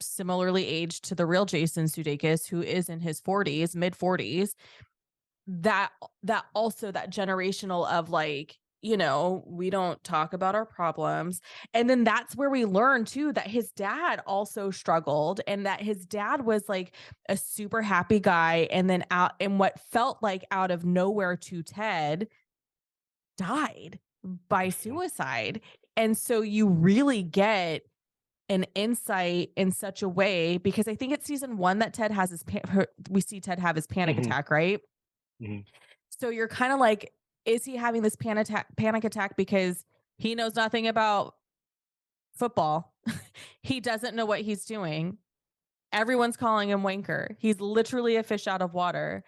similarly aged to the real Jason Sudeikis, who is in his 40s, mid 40s, that also that generational of like, we don't talk about our problems. And then that's where we learn too that his dad also struggled and that his dad was like a super happy guy and then out and what felt like out of nowhere to Ted died by Mhm. suicide. And so you really get an insight in such a way because I think it's season 1 that Ted has we see Ted have his panic Mhm. attack, right? Mhm. So you're kind of like, is he having this panic attack because he knows nothing about football? He doesn't know what he's doing. Everyone's calling him wanker. He's literally a fish out of water.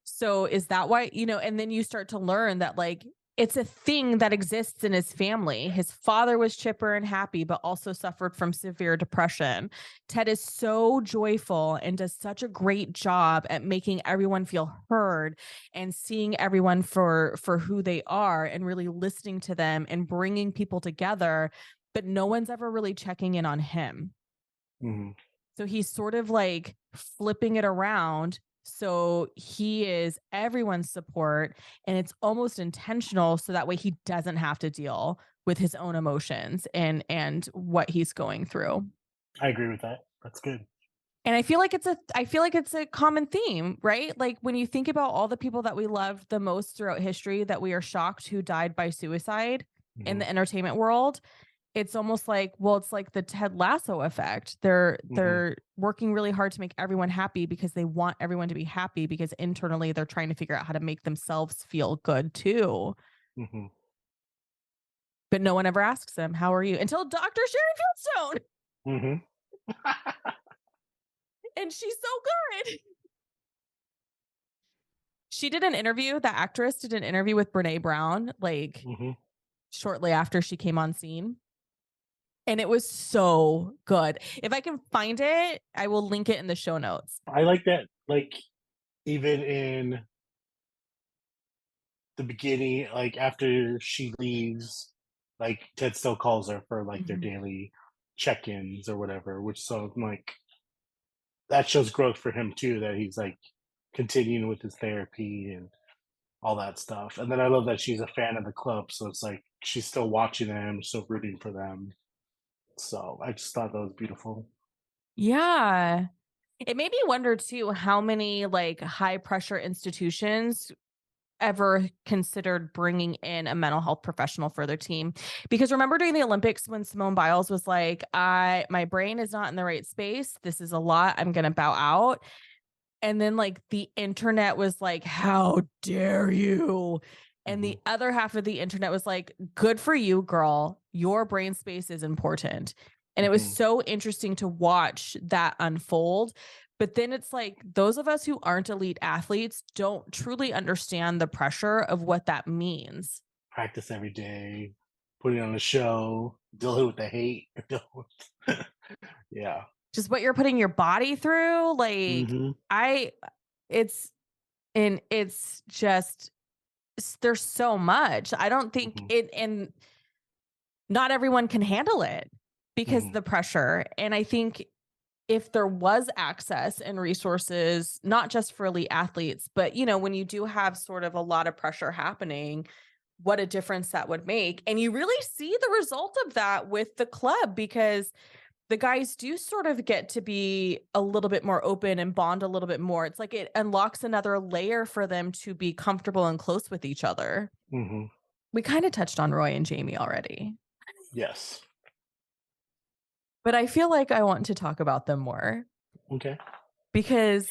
So is that why, and then you start to learn that like it's a thing that exists in his family. His father was chipper and happy, but also suffered from severe depression. Ted is so joyful and does such a great job at making everyone feel heard and seeing everyone for who they are and really listening to them and bringing people together, but no one's ever really checking in on him. Mhm. So he's sort of like flipping it around. So he is everyone's support and it's almost intentional so that way he doesn't have to deal with his own emotions and what he's going through. I agree with that. That's good. And I feel like it's a common theme, right? Like when you think about all the people that we love the most throughout history that we are shocked who died by suicide in Mhm. the entertainment world, it's almost like, well, it's like the Ted Lasso effect. They're Mhm. they're working really hard to make everyone happy because they want everyone to be happy because internally they're trying to figure out how to make themselves feel good too. Mhm. But no one ever asks them, "How are you?" until Dr. Sharon Fieldstone. Mhm. And she's so good. She did an interview, the actress did an interview with Brene Brown, like Hmm. shortly after she came on scene. And it was so good. If I can find it, I will link it in the show notes. I like that. Like even in the beginning, like after she leaves, like Ted still calls her for like their Mhm. daily check-ins or whatever. Which so like that shows growth for him too. That he's like continuing with his therapy and all that stuff. And then I love that she's a fan of the club, so it's like she's still watching them, still rooting for them. So I just thought that was beautiful. Yeah. It made me wonder too how many like high pressure institutions ever considered bringing in a mental health professional for their team. Because remember during the Olympics when Simone Biles was like, my brain is not in the right space. This is a lot. I'm going to bow out. And then like the internet was like, how dare you? And Hmm. the other half of the internet was like, good for you, girl. Your brain space is important. And it was Hmm. so interesting to watch that unfold. But then it's like those of us who aren't elite athletes don't truly understand the pressure of what that means. Practice every day, putting on a show, dealing with the hate. Yeah. Just what you're putting your body through. Like, Hmm. I, it's, and it's just, there's so much. I don't think Hmm. it, and not everyone can handle it because Hmm. the pressure. And I think if there was access and resources, not just for elite athletes, but when you do have sort of a lot of pressure happening, what a difference that would make. And you really see the result of that with the club because the guys do sort of get to be a little bit more open and bond a little bit more. It's like it unlocks another layer for them to be comfortable and close with each other. Hmm. We kind of touched on Roy and Jamie already, Yes. but I feel like I want to talk about them more Okay. because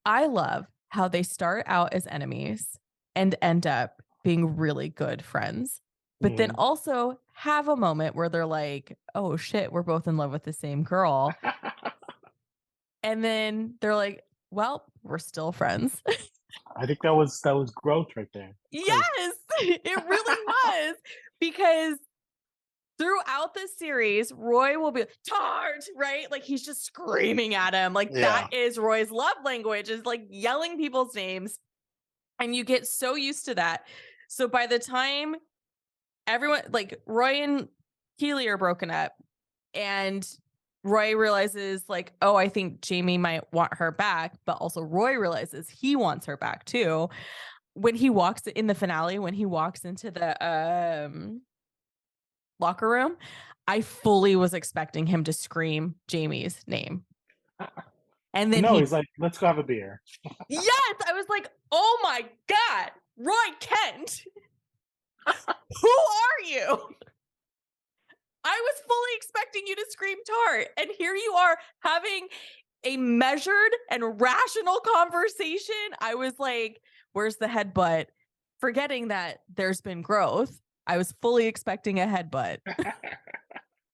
I love how they start out as enemies and end up being really good friends, but then Hmm. also have a moment where they're like, oh shit, we're both in love with the same girl. And then they're like, well, we're still friends. I think that was growth right there. Great. Yes, it really was. Because throughout the series, Roy will be tart, right? Like he's just screaming at him. Like that Yeah. is Roy's love language, is like yelling people's names. And you get so used to that. So by the time everyone, like Roy and Keely are broken up, and Roy realizes, like, oh, I think Jamie might want her back, but also Roy realizes he wants her back too. When he walks in the finale, when he walks into the locker room, I fully was expecting him to scream Jamie's name. And then No, he, he's like, let's go have a beer. yes, I was like, oh my God, Roy Kent, who are you? I was fully expecting you to scream tart. And here you are having a measured and rational conversation. I was like, where's the headbutt? Forgetting that there's been growth. I was fully expecting a headbutt.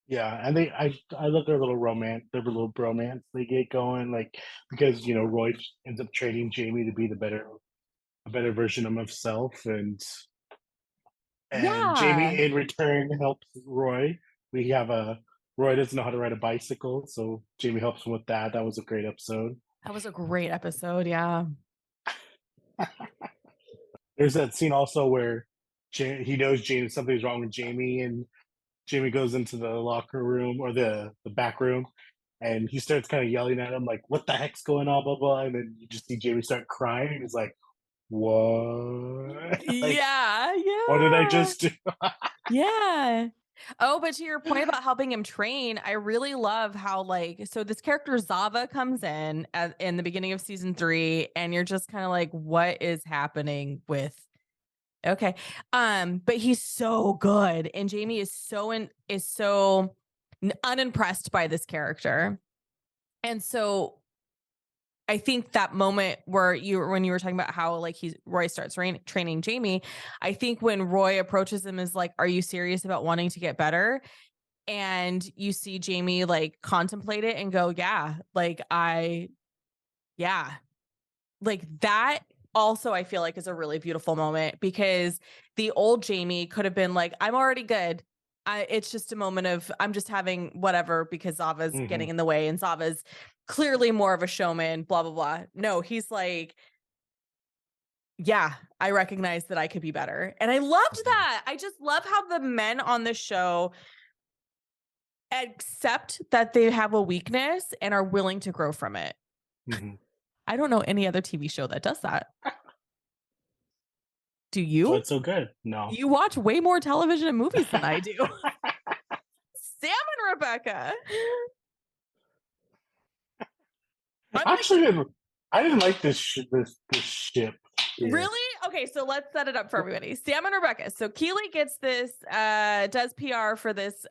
Yeah, and I love their little bromance they get going, like because Roy ends up training Jamie to be a better version of himself, and Yeah, Jamie in return helps Roy. We have a Roy doesn't know how to ride a bicycle, so Jamie helps him with that. That was a great episode. that was a great episode. Yeah. There's that scene also where he knows Jamie something's wrong with Jamie, and Jamie goes into the locker room or the back room, and he starts kind of yelling at him like, "What the heck's going on?" Blah blah, and then you just see Jamie start crying. He's like, "What? Like, Yeah. what did I Yeah. just do?" Yeah. Oh, but to your point about helping him train, I really love how like so this character Zava comes in in the beginning of season 3 and you're just kind of like what is happening with okay. But he's so good and Jamie is so unimpressed by this character. And so I think that moment where when you were talking about how like Roy starts training Jamie, I think when Roy approaches him is like, "Are you serious about wanting to get better?" and you see Jamie like contemplate it and go, yeah, like like that also I feel like is a really beautiful moment, because the old Jamie could have been like, I'm already good. It's just a moment of, I'm just having whatever because Zava's getting in the way and Zava's clearly more of a showman, blah, blah, blah. No, he's like, yeah, I recognize that I could be better. And I loved that. I just love how the men on the show accept that they have a weakness and are willing to grow from it. I don't know any other TV show that does that. Do you? What's so good? No. You watch way more television and movies than I do. Sam and Rebecca. Actually, I didn't like this ship. Here. Really? Okay, so let's set it up for everybody. Sam and Rebecca. So Keely gets this, does PR for this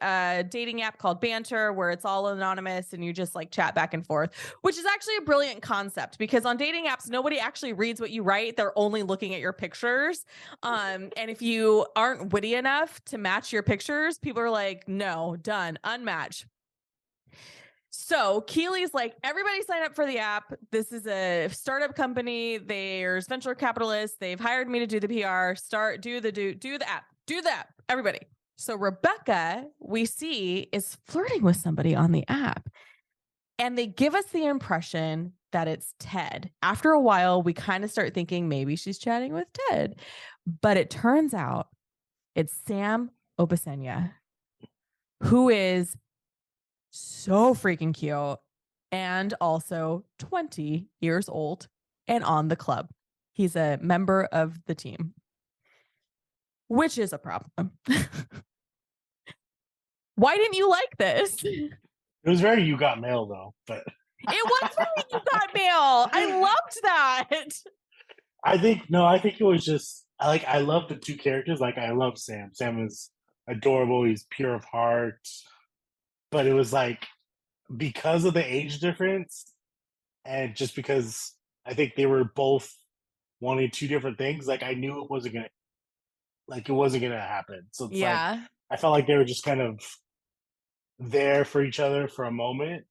dating app called Banter, where it's all anonymous and you just like chat back and forth, which is actually a brilliant concept, because on dating apps, nobody actually reads what you write. They're only looking at your pictures. And if you aren't witty enough to match your pictures, people are like, no, done, unmatch. So Keely's like, everybody sign up for the app. This is a startup company. There's venture capitalists. They've hired me to do the PR. Do the app. Everybody. So Rebecca, we see, is flirting with somebody on the app. And they give us the impression that it's Ted. After a while, we kind of start thinking maybe she's chatting with Ted. But it turns out it's Sam Obasenya, who is so freaking cute and also 20 years old and on the club. He's a member of the team, which is a problem. Why didn't you like this? It was very You Got Mail though, but it was very You Got Mail. I loved that. I think it was just I love the two characters. Like I love Sam. Sam is adorable. He's pure of heart. But it was like, because of the age difference, and just because I think they were both wanting two different things, like I knew it wasn't gonna happen. So it's like I felt like they were just kind of there for each other for a moment,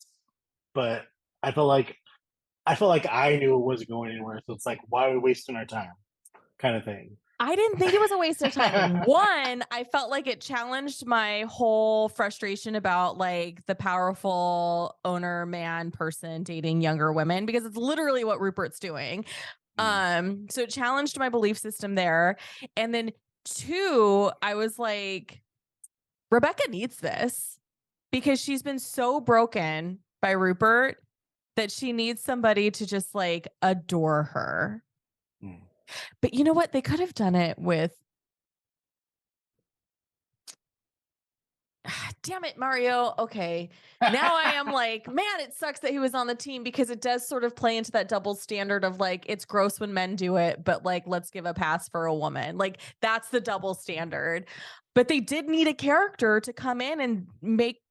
but I felt like I knew it wasn't going anywhere. So it's like, why are we wasting our time, kind of thing. I didn't think it was a waste of time. One, I felt like it challenged my whole frustration about like the powerful owner man person dating younger women, because it's literally what Rupert's doing. So it challenged my belief system there. And then two, I was like, Rebecca needs this, because she's been so broken by Rupert that she needs somebody to just like adore her. But you know what? They could have done it with, damn it, Mario. Okay. Now I am like, man, it sucks that he was on the team, because it does sort of play into that double standard of like, it's gross when men do it, but like, let's give a pass for a woman. Like, that's the double standard. But they did need a character to come in and make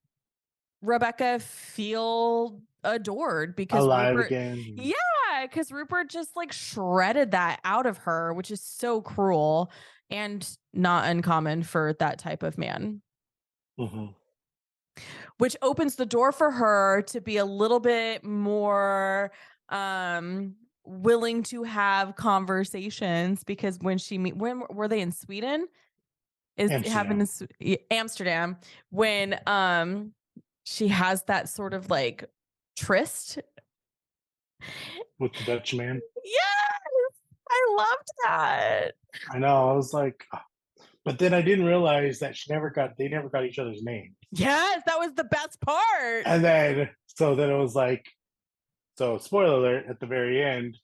Rebecca feel adored, because alive Rupert, again. Yeah, because Rupert just like shredded that out of her, which is so cruel and not uncommon for that type of man. Which opens the door for her to be a little bit more willing to have conversations, because when were they in Sweden? Amsterdam, when she has that sort of like tryst with the Dutch man. Yes, I loved that. I know. I was like, but then I didn't realize that they never got each other's names. Yes, that was the best part. And then it was like, so spoiler alert, at the very end,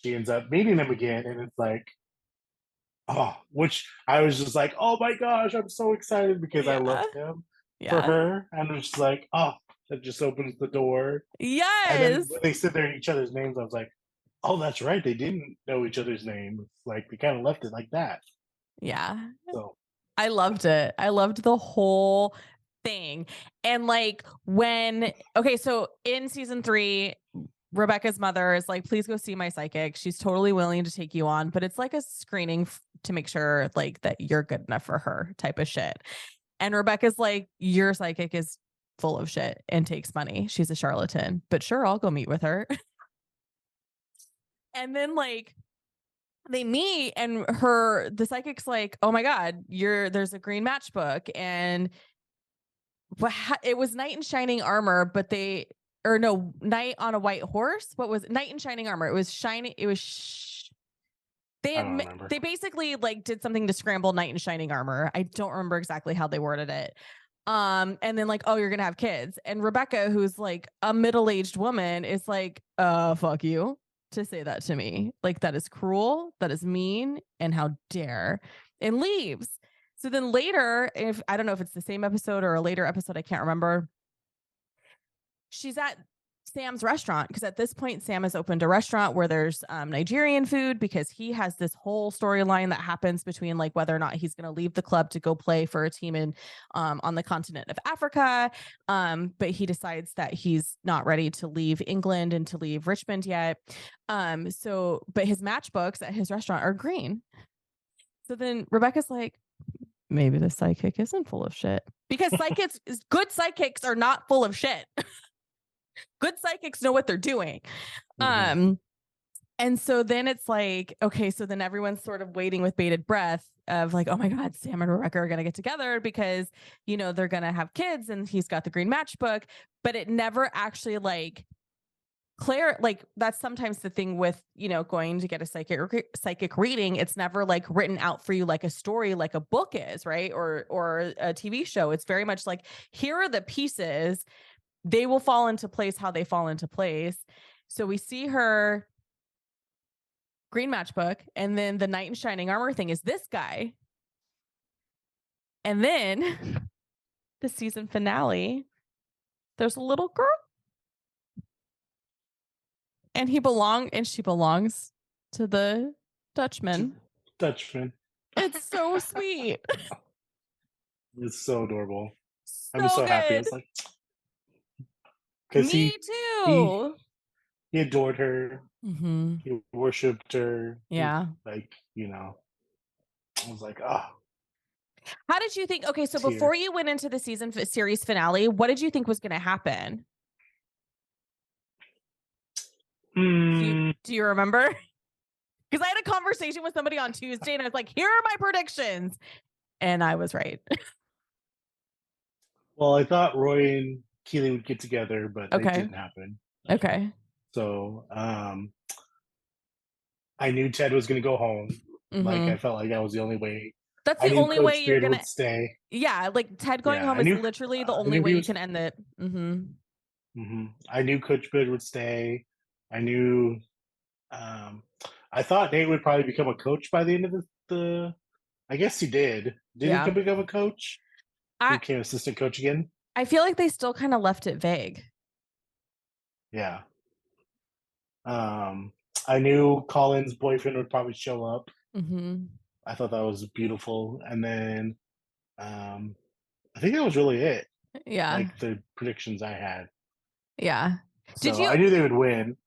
she ends up meeting him again, and it's like, which I was just like, oh my gosh, I'm so excited, because I loved him for her, and it's just like, that just opens the door. Yes. And then when they sit there in each other's names, I was like, oh, that's right, they didn't know each other's names. Like, they kind of left it like that. Yeah. So I loved it. I loved the whole thing. And like so in season 3, Rebecca's mother is like, please go see my psychic. She's totally willing to take you on, but it's like a screening to make sure like that you're good enough for her type of shit. And Rebecca's like, your psychic is full of shit and takes money. She's a charlatan, but sure, I'll go meet with her. And then like they meet and the psychic's like, oh my God, there's a green matchbook. And it was knight in shining armor, but knight on a white horse. What was it? Knight in shining armor? It was shining. It was I don't remember. They basically like did something to scramble knight in shining armor. I don't remember exactly how they worded it. And then like, oh, you're gonna have kids. And Rebecca, who's like a middle-aged woman, is like, fuck you to say that to me. Like, that is cruel, that is mean, and how dare, and leaves. So then later, if I don't know if it's the same episode or a later episode, I can't remember. She's at Sam's restaurant because at this point, Sam has opened a restaurant where there's Nigerian food because he has this whole storyline that happens between like whether or not he's going to leave the club to go play for a team in on the continent of Africa. But he decides that he's not ready to leave England and to leave Richmond yet. But his matchbooks at his restaurant are green. So then Rebecca's like, maybe the psychic isn't full of shit because good psychics are not full of shit. Good psychics know what they're doing. And so then it's like, okay, so then everyone's sort of waiting with bated breath of like, oh my God, Sam and Rebecca are going to get together because, you know, they're going to have kids and he's got the green matchbook, but it never actually like like that's sometimes the thing with, you know, going to get a psychic reading. It's never like written out for you like a story, like a book is, right? Or a TV show. It's very much like, here are the pieces. They will fall into place how they fall into place. So we see her green matchbook, and then the knight in shining armor thing is this guy. And then the season finale, there's a little girl. And she belongs to the Dutchman. It's so sweet. It's so adorable. So I'm so happy. It's like, because me too. He adored her. He worshipped her. Yeah. Like, you know, I was like, oh. How did you think? Okay, so before you went into the series finale, what did you think was going to happen? Do you remember? Because I had a conversation with somebody on Tuesday and I was like, here are my predictions. And I was right. Well, I thought Roy and Keely would get together, but it didn't happen. Okay. So I knew Ted was going to go home. Like, I felt like that was the only way. That's the only way you're going to stay. Yeah, like Ted going home is literally the only way you can end it. I knew Coach Beard would stay. I knew. I thought Nate would probably become a coach by the end of the. I guess he did. Did he become a coach? He became assistant coach again. I feel like they still kind of left it vague. Yeah. I knew Colin's boyfriend would probably show up. I thought that was beautiful, and then I think that was really it. Yeah, like the predictions I had. Yeah. So I knew they would win.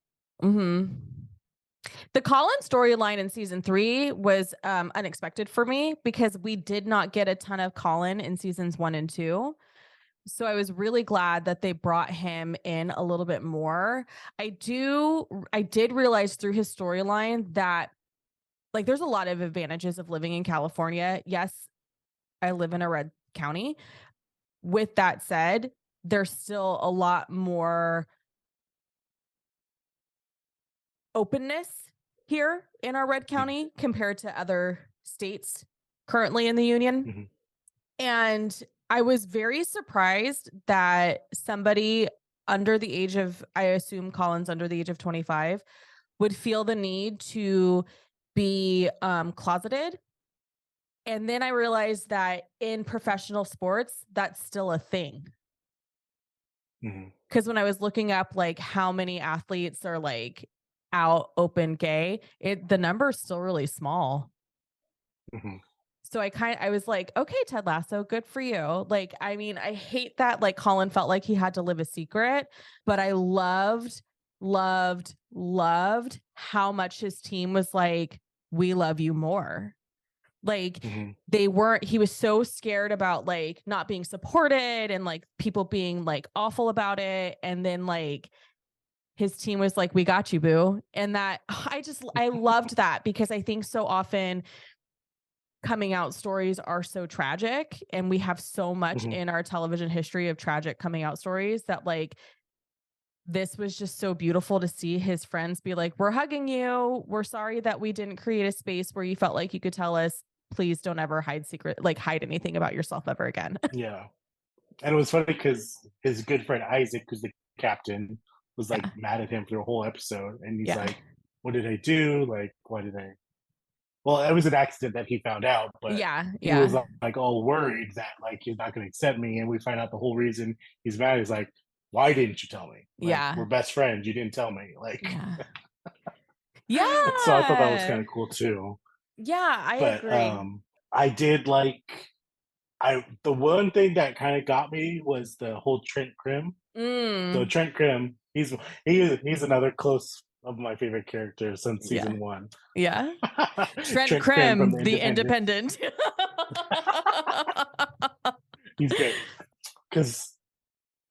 The Colin storyline in season 3 was unexpected for me because we did not get a ton of Colin in seasons 1 and 2. So I was really glad that they brought him in a little bit more. I did realize through his storyline that like there's a lot of advantages of living in California. Yes, I live in a red county. With that said, there's still a lot more openness here in our red county compared to other states currently in the union. And I was very surprised that somebody under the age of, I assume Colin's under the age of 25, would feel the need to be closeted. And then I realized that in professional sports, that's still a thing. Because when I was looking up like how many athletes are like out open gay, the number is still really small. So I was like, okay, Ted Lasso, good for you. Like, I mean, I hate that like Colin felt like he had to live a secret, but I loved how much his team was like, we love you more. Like Mm-hmm. he was so scared about like not being supported and like people being like awful about it. And then like his team was like, we got you, boo. And that I loved that, because I think so often coming out stories are so tragic, and we have so much Mm-hmm. in our television history of tragic coming out stories, that like this was just so beautiful to see his friends be like, we're hugging you. We're sorry that we didn't create a space where you felt like you could tell us, please don't ever hide anything about yourself ever again. Yeah. And it was funny because his good friend Isaac, who's the captain, was like Yeah. mad at him for the whole episode. And he's Yeah. like, what did I do? Like, why did I? Well, it was an accident that he found out, but Yeah. he was Yeah. like all worried that like he's not going to accept me. And we find out the whole reason he's mad is like, why didn't you tell me? Like, Yeah. we're best friends. You didn't tell me. Like, Yeah. so I thought that was kind Yeah. of cool too. Yeah. I But agree. I did like the one thing that kind of got me was the whole Trent Krim. So Mm. Trent Krim, he's another close of my favorite characters since Yeah. season one. Yeah. Trent Trent Krim from Krim, The the Independent. independent. He's great because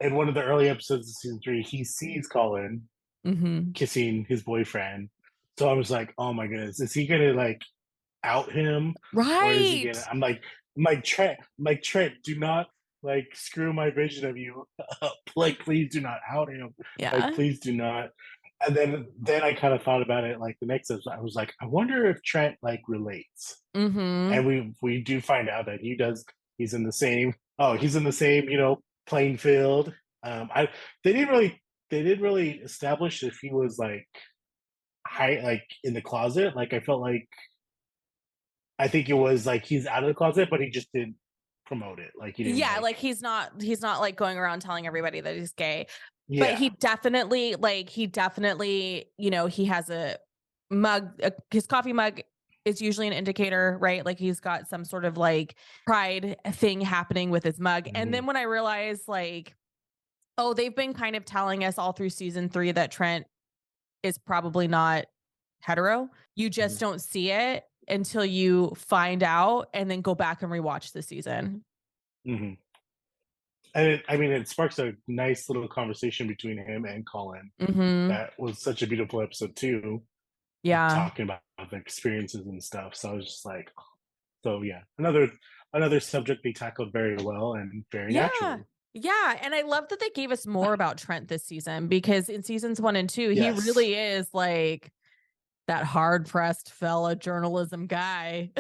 in one of the early episodes of season three, he sees Colin Hmm. kissing his boyfriend. So I was like, oh my goodness, is he gonna like out him, or is he Right. gonna? I'm like Trent, do not like screw my vision of you up. Like, please do not out him. Like, Yeah. please do not. And then I kind of thought about it. Like the next episode, I was like, I wonder if Trent like relates. Hmm. And we do find out that he does. He's in the same. Oh, he's in the same. Playing field. I they didn't really they didn't really establish if he was like high like in the closet. Like I felt like I think it was like he's out of the closet, but he just didn't promote it. Like he didn't Yeah, like. like he's not like going around telling everybody that he's gay. But Yeah. he definitely, he has a mug, his coffee mug is usually an indicator, right? Like he's got some sort of like pride thing happening with his mug. And Hmm. then when I realized like, oh, they've been kind of telling us all through season 3 that Trent is probably not hetero. You just Hmm. don't see it until you find out and then go back and rewatch the season. Hmm. And I mean, it sparks a nice little conversation between him and Colin. Mhm. That was such a beautiful episode too, Yeah. talking about the experiences and stuff. So I was just like, so yeah, another subject they tackled very well and very Yeah. naturally. Yeah, and I love that they gave us more about Trent this season, because in seasons 1 and 2, he Yes, really is like that hard-pressed fella journalism guy.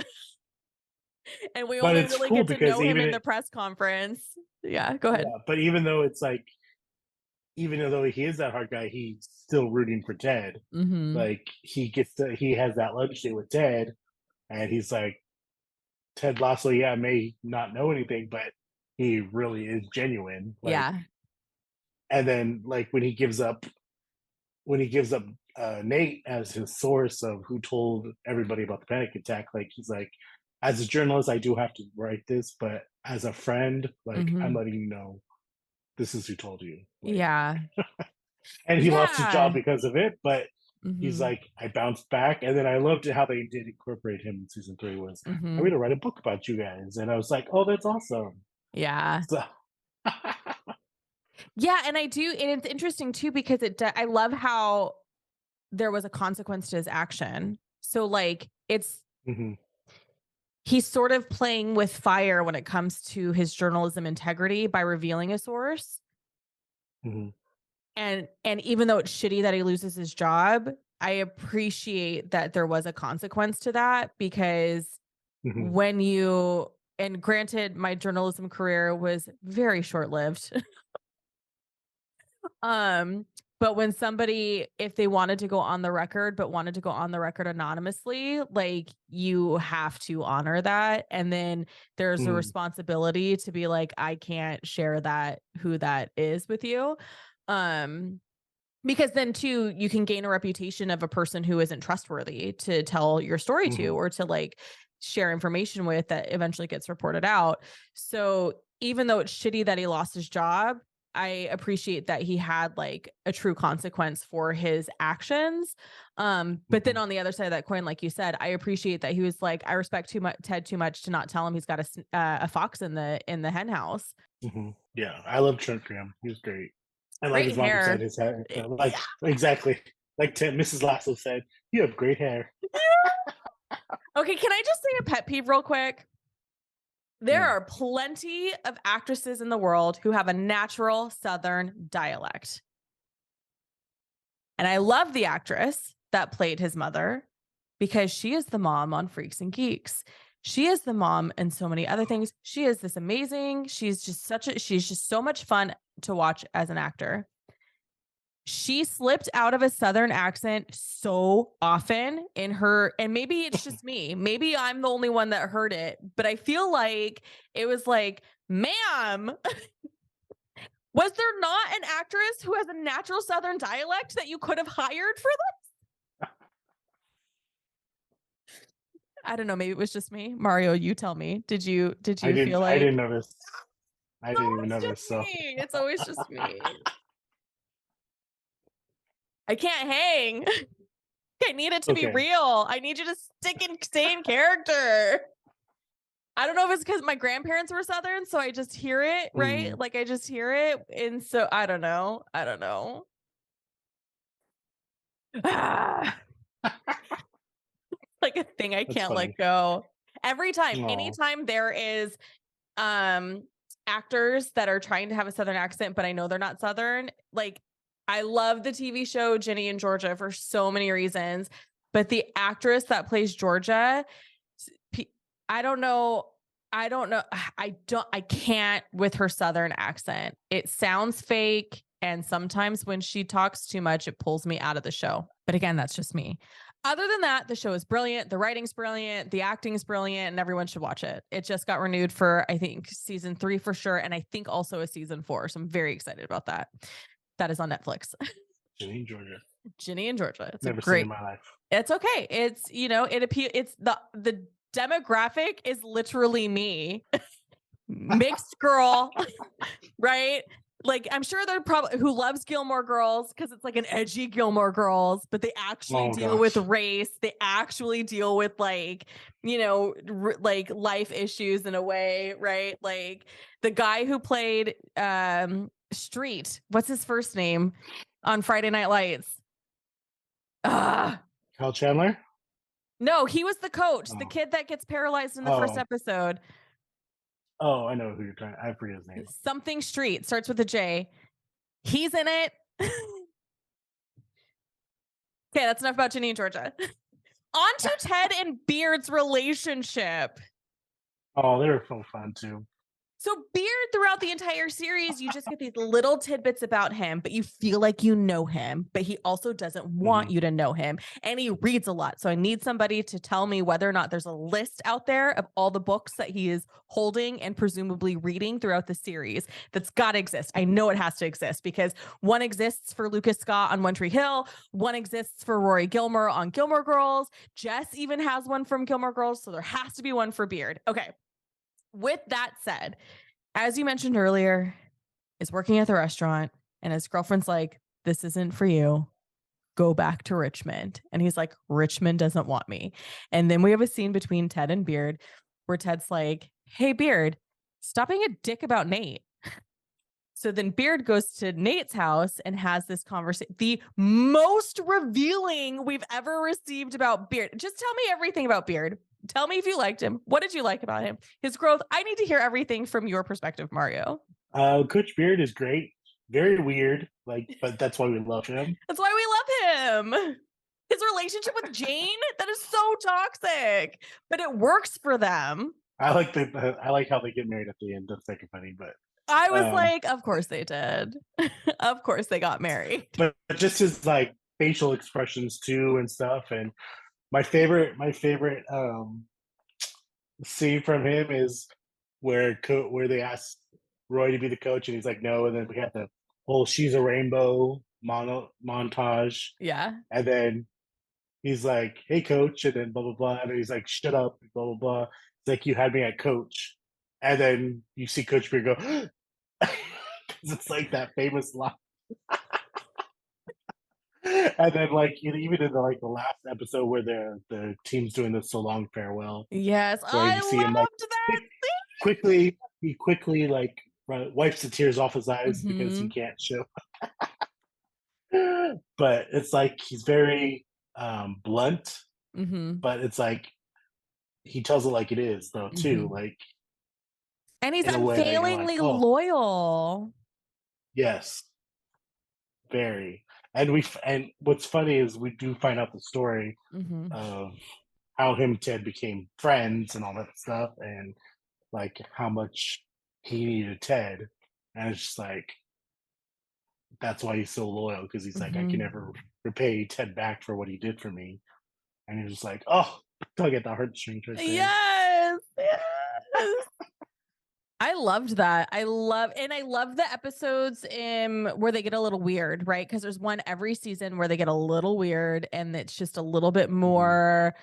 And we but only it's really cool get to because know him even in it, the press conference. Yeah, go ahead. yeah, but even though it's like, even though he is that hard guy, he's still rooting for Ted. Mhm. Like he has that lunch date with Ted, and he's like, Ted Lasso, yeah, may not know anything, but he really is genuine. Like, Yeah. and then like when he gives up Nate as his source of who told everybody about the panic attack, like he's like, as a journalist, I do have to write this, but as a friend, like I'm Mhm. letting you know this is who told you. Like, Yeah. and he lost his job Yeah. because of it, but he's Mhm. like, I bounced back, and then I loved how they did incorporate him in season three. Was I'm Mhm. gonna write a book about you guys, and I was like, oh, that's awesome. Yeah. So, Yeah, and I do, and it's interesting too, because I love how there was a consequence to his action. So like mhm, he's sort of playing with fire when it comes to his journalism integrity by revealing a source. mhm, And even though it's shitty that he loses his job, I appreciate that there was a consequence to that, because mhm, when you and granted my journalism career was very short-lived. Um, but when somebody, if they wanted to go on the record, but wanted to go on the record anonymously, like you have to honor that. And then there's a mhm, responsibility to be like, I can't share that, who that is with you. Um, because then too, you can gain a reputation of a person who isn't trustworthy to tell your story to, mhm, or to like share information with, that eventually gets reported out. So even though it's shitty that he lost his job, appreciate that he had like a true consequence for his actions. But then on the other side of that coin, like you said, I appreciate that he was like, I respect Ted too much to not tell him he's got a fox in the hen house. Yeah, I love Trent Graham. He was great. And like Great his mom said, hair. his hair, Yeah. like exactly, like Mrs. Lasso said, you have great hair. Okay, can I just say a pet peeve real quick? There Mm. are plenty of actresses in the world who have a natural Southern dialect. And I love the actress that played his mother because she is the mom on Freaks and Geeks. She is the mom and so many other things. She is this amazing. She's just so much fun to watch as an actor. She slipped out of a Southern accent so often in her, and maybe it's just me. Maybe I'm the only one that heard it, but I feel like it was like, ma'am, was there not an actress who has a natural Southern dialect that you could have hired for this? I don't know. Maybe it was just me. Mario, you tell me. Did you feel like I didn't notice. I it's didn't even always notice. just So me? It's always just me. I can't hang. I need it to be okay. real. I need you to stay in character. I don't know if it's because my grandparents were Southern, so I just hear it, right? Like I just hear it. And so I don't know. Ah, like a thing I That's can't let funny. go. Aw. Anytime there is actors that are trying to have a Southern accent, but I know they're not Southern, like I love the TV show Ginny and Georgia for so many reasons. But the actress that plays Georgia, I don't know. I can't with her Southern accent. It sounds fake. And sometimes when she talks too much, it pulls me out of the show. But again, that's just me. Other than that, the show is brilliant. The writing's brilliant. The acting's brilliant, and everyone should watch it. It just got renewed for, I think, season 3 for sure. And I think also a season 4. So I'm very excited about that. That is on Netflix. Ginny and Georgia. Ginny and Georgia. It's Never a seen in great. my life. It's okay. It's, it's the demographic is literally me. Mixed girl, right? Like I'm sure they're probably who loves Gilmore Girls because it's like an edgy Gilmore Girls, but they actually Oh deal with gosh. race. They actually deal with like, like life issues in a way, right? Like the guy who played Street, what's his first name on Friday Night Lights? Kyle Chandler? No, he was the coach, the Oh. kid that gets paralyzed in the first Oh. episode. Oh, I know who you're trying. I forget his name. Something Street starts with a J. He's in it. Okay, that's enough about Ginny and Georgia. On to Ted and Beard's relationship. Oh, they were so fun too. So Beard, throughout the entire series, you just get these little tidbits about him, but you feel like you know him, but he also doesn't want you to know him. And he reads a lot. So I need somebody to tell me whether or not there's a list out there of all the books that he is holding and presumably reading throughout the series. That's got to exist. I know it has to exist because one exists for Lucas Scott on One Tree Hill. One exists for Rory Gilmore on Gilmore Girls. Jess even has one from Gilmore Girls. So there has to be one for Beard. Okay. With that said, as you mentioned earlier, is working at the restaurant and his girlfriend's like, this isn't for you. Go back to Richmond. And he's like, Richmond doesn't want me. And then we have a scene between Ted and Beard where Ted's like, hey, Beard, stop being a dick about Nate. So then Beard goes to Nate's house and has this conversation. The most revealing we've ever received about Beard. Just tell me everything about Beard. Tell me if you liked him. What did you like about him? His growth. I need to hear everything from your perspective, Mario. Coach Beard is great. Very weird, but that's why we love him. That's why we love him. His relationship with Jane, that is so toxic, but it works for them. I like how they get married at the end. That's like funny, but I was like, of course they did. Of course they got married. But just his like facial expressions too and stuff. And my favorite scene from him is where they ask Roy to be the coach and he's like no, and then we got the whole "She's a Rainbow" montage. Yeah. And then he's like, "Hey, coach," and then blah blah blah, and he's like, "Shut up," blah blah blah. It's like you had me at coach, and then you see Coach Beard go, It's like that famous line. And then like even in the last episode where the team's doing the so long farewell, Yes, where I you see him like loved that. quickly he quickly like wipes the tears off his eyes because he Mm-hmm. can't show. But it's like he's very blunt, Mm-hmm. but it's like he tells it like it is though too, Mm-hmm. like And he's in a way that you're like, unfailingly oh loyal. yes, very. And what's funny is we do find out the story Mm-hmm. of how him and Ted became friends and all that stuff, and like how much he needed Ted, and it's just like that's why he's so loyal because he's like I can Mm-hmm. never repay Ted back for what he did for me, and he's just like oh, I get the heartstrings right there. Yes. Yes. I loved that. I love the episodes where they get a little weird, right? Because there's one every season where they get a little weird and it's just a little bit Mhm, more.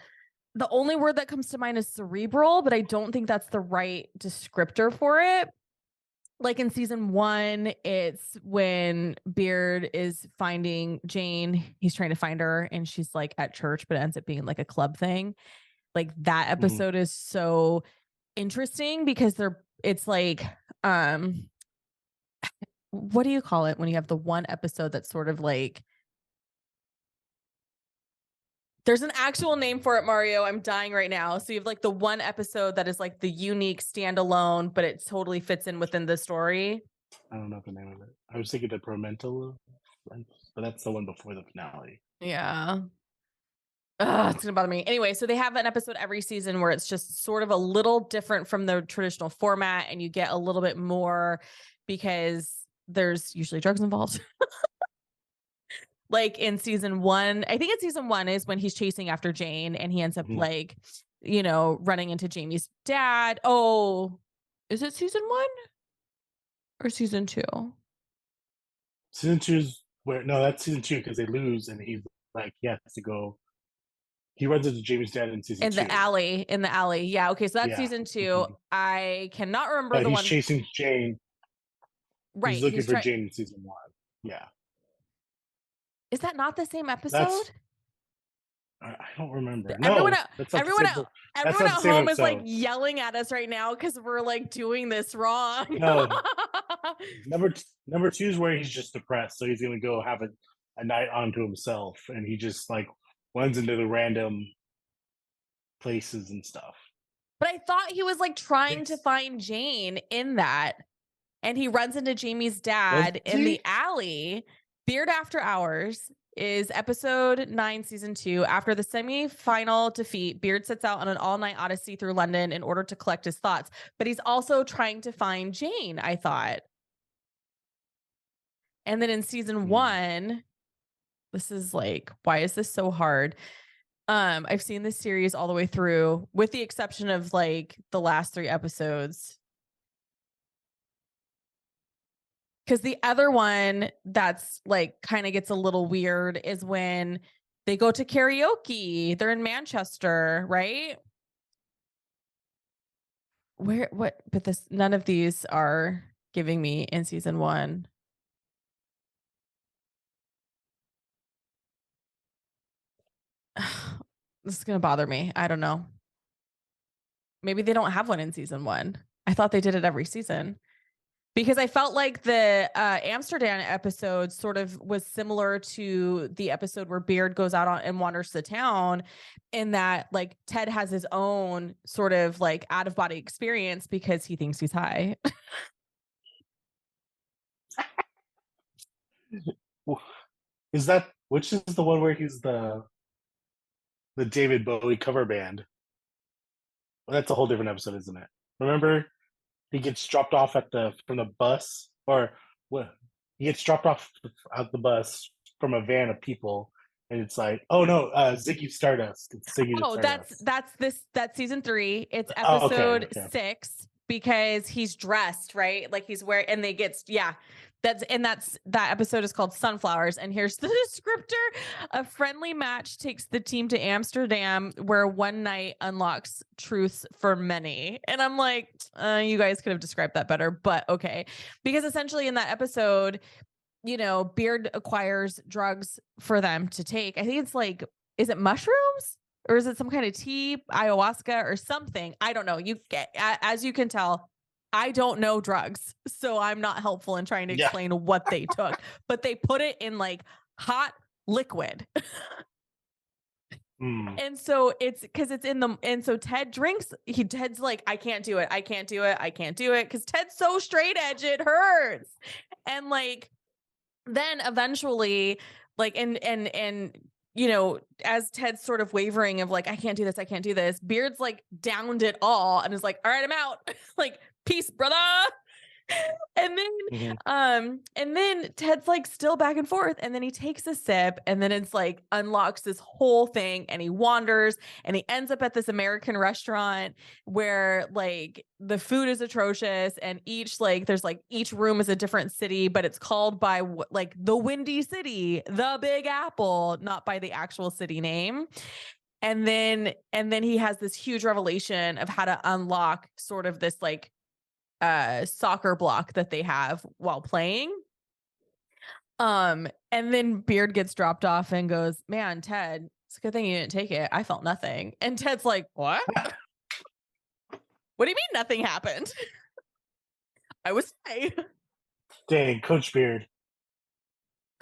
The only word that comes to mind is cerebral, but I don't think that's the right descriptor for it. Like in season 1, it's when Beard is finding Jane. He's trying to find her and she's like at church, but it ends up being like a club thing. Like that mhm. episode is so interesting because it's like what do you call it when you have the one episode that's sort of like there's an actual name for it, Mario. I'm dying right now. So you have like the one episode that is like the unique standalone, but it totally fits in within the story. I don't know the name of it. I was thinking the Promental, but that's the one before the finale. Yeah. Ugh, it's gonna bother me. Anyway, so they have an episode every season where it's just sort of a little different from the traditional format, and you get a little bit more because there's usually drugs involved. Like in season 1, I think it's season 1 is when he's chasing after Jane and he ends up Mhm. like, running into Jamie's dad. Oh, is it season 1 or season 2? Season two's where no, that's season two because they lose and he's like he has to go. He runs into Jamie's dad in season two. In the alley. Yeah. Okay. So that's Yeah, season 2. mhm. I cannot remember But the he's one. chasing Jane. He's Right. looking He's for trying. Jane in season one. Yeah, Is that not the same that's episode? I don't remember. Everyone, No, that's not the everyone, same. That's everyone not the at same home is like episode. yelling at us right now because we're like doing this wrong. No, number two is where he's just depressed, so he's gonna go have a night onto himself, and he just like runs into the random places and stuff. But I thought he was like trying to It's find Jane in that. And he runs into Jamie's was dad in the he? alley. Beard After Hours is episode 9, season 2. After the semi-final defeat, Beard sets out on an all-night odyssey through London in order to collect his thoughts. But he's also trying to find Jane, I thought. And then in season Hmm. 1, this is like, why is this so hard? I've seen this series all the way through, with the exception of like the last 3 episodes. Because the other one that's like kind of gets a little weird is when they go to karaoke. They're in Manchester, right? But none of these are giving me in season 1. This is going to bother me. I don't know. Maybe they don't have one in season 1. I thought they did it every season. Because I felt like the Amsterdam episode sort of was similar to the episode where Beard goes out on and wanders the town, in that like Ted has his own sort of like out of body experience because he thinks he's high. Is that which is the one where he's the David Bowie cover band? Well, that's a whole different episode, isn't it? Remember, he gets dropped off at the from the bus, or what? He gets dropped off out the bus from a van of people, and it's like, oh no, Ziggy Stardust. It's Ziggy Oh, Stardust. that's season 3. It's Oh, okay, episode okay. 6. because he's dressed, right? Like he's wearing, and that episode is called Sunflowers. And here's the descriptor. A friendly match takes the team to Amsterdam, where one night unlocks truths for many. And I'm like, you guys could have described that better, but okay. Because essentially in that episode, Beard acquires drugs for them to take. I think it's like, is it mushrooms? Or is it some kind of tea, ayahuasca or something? I don't know. As you can tell, I don't know drugs, so I'm not helpful in trying to explain what they took, but they put it in like hot liquid. And so it's because it's and so Ted drinks, Ted's like, I can't do it. I can't do it. I can't do it. Cause Ted's so straight edge, it hurts. And like, then eventually like, and as Ted's sort of wavering of like, I can't do this. I can't do this. Beard's like downed it all and is like, all right, I'm out. Like, peace, brother. And then Ted's like still back and forth, and then he takes a sip, and then it's like unlocks this whole thing, and he wanders and he ends up at this American restaurant where like the food is atrocious, and each room is a different city, but it's called by like the Windy City, the Big Apple, not by the actual city name. And then he has this huge revelation of how to unlock sort of this like soccer block that they have while playing. And then Beard gets dropped off and goes, man, Ted, it's a good thing you didn't take it. I felt nothing. And Ted's like, what? What do you mean nothing happened? I was fine. Dang, Coach Beard.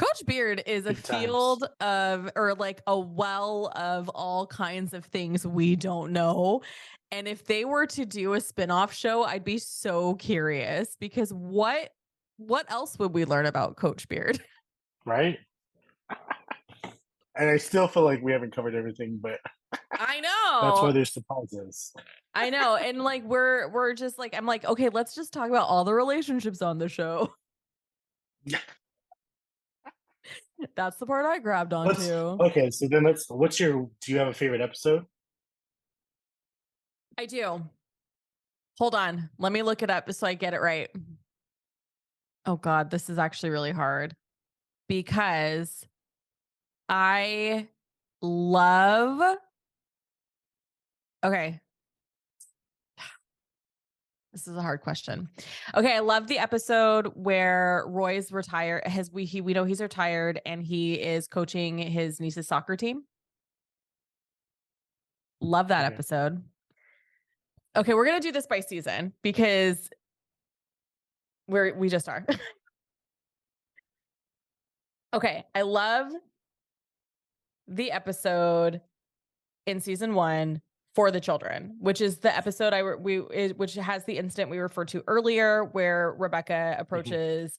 Coach Beard is a field of, or like a well of all kinds of things we don't know. And if they were to do a spinoff show, I'd be so curious, because what else would we learn about Coach Beard? Right? And I still feel like we haven't covered everything, but I know. That's why there's surprises. I know. And like we're just like, I'm like, okay, let's just talk about all the relationships on the show. Yeah. That's the part I grabbed onto. Okay, so then do you have a favorite episode? I do. Hold on. Let me look it up so I get it right. Oh God, this is actually really hard because I love. Okay. This is a hard question. Okay, I love the episode where Roy's retired. We know he's retired and he is coaching his niece's soccer team. Love that episode. Okay, we're gonna do this by season because we just are. Okay, I love the episode in season 1 for the children, which is the episode which has the incident we referred to earlier, where Rebecca approaches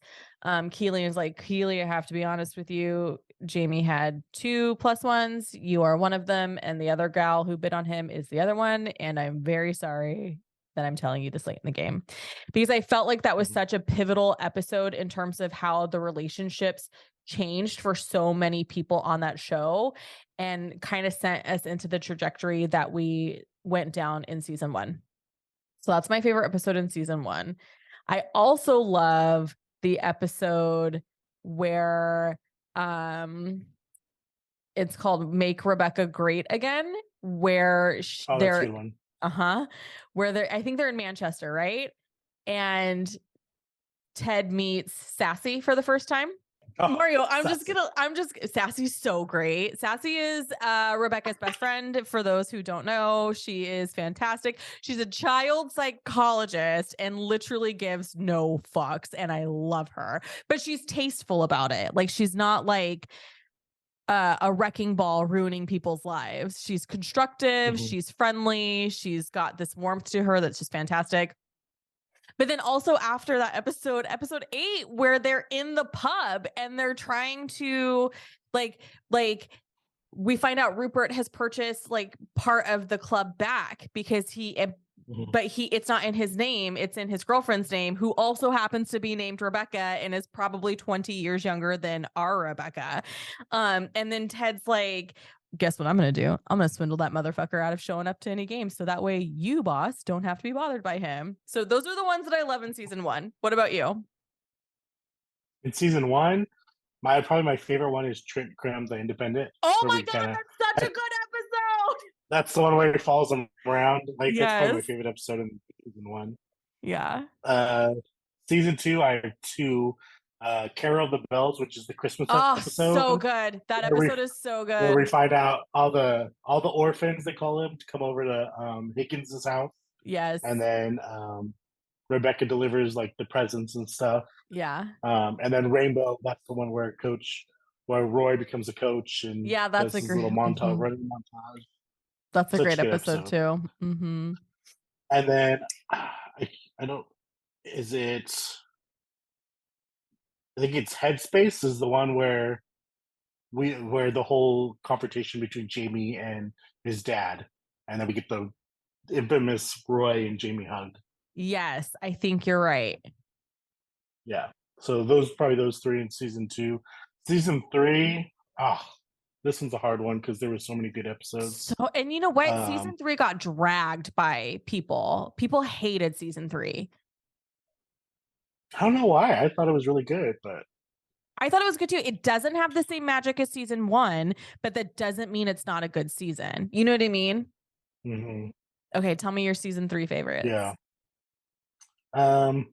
Keely and is like, Keely, I have to be honest with you. Jamie had 2 +1s. You are one of them, and the other gal who bid on him is the other one. And I'm very sorry that I'm telling you this late in the game, because I felt like that was such a pivotal episode in terms of how the relationships changed for so many people on that show and kind of sent us into the trajectory that we went down in season 1. So that's my favorite episode in season 1. I also love the episode where it's called Make Rebecca Great Again, where that's a good one. Where I think they're in Manchester, right? And Ted meets Sassy for the first time. Oh, Mario, Sassy's so great. Sassy is Rebecca's best friend. For those who don't know, she is fantastic. She's a child psychologist and literally gives no fucks, and I love her. But she's tasteful about it. Like, she's not like a wrecking ball ruining people's lives. She's constructive. She's friendly. She's got this warmth to her that's just fantastic. But then also after that episode 8, where they're in the pub and they're trying to like we find out Rupert has purchased like part of the club back because it's not in his name. It's in his girlfriend's name, who also happens to be named Rebecca and is probably 20 years younger than our Rebecca. And then Ted's like, guess what I'm going to do? I'm going to swindle that motherfucker out of showing up to any game. So that way you, boss, don't have to be bothered by him. So those are the ones that I love in season 1. What about you? In season 1, probably my favorite one is Trent Krim, the Independent, Oh where my we God, kind of that's such a good episode. that's the one where he follows him around. Like that's probably my Yes. favorite episode in season 1. Yeah. Season 2, I have 2. Carol of the Bells, which is the Christmas Oh, episode, so good. That where we episode is so where we good. find out all the orphans, they call him, to come over to Higgins' house, Yes. and then Rebecca delivers like the presents and stuff. Yeah. And then Rainbow, that's the one where Roy becomes a coach and Yeah, that's does a his great little montage, running montage. that's a Such great a good episode episode. too. Mm-hmm. And then I don't is it I think it's Headspace is the one where the whole confrontation between Jamie and his dad, and then we get the infamous Roy and Jamie hug. Yes, I think you're right. Yeah. So those 3 in season 2. Season 3, this one's a hard one because there were so many good So, episodes. and you know what? Um, Season 3 got dragged by people. People hated season 3. I don't know why. I thought it was really good, but I thought it was good too. It doesn't have the same magic as season 1, but that doesn't mean it's not a good season. You know what I mean? mhm, Okay, tell me your season 3 favorites. yeah. Um,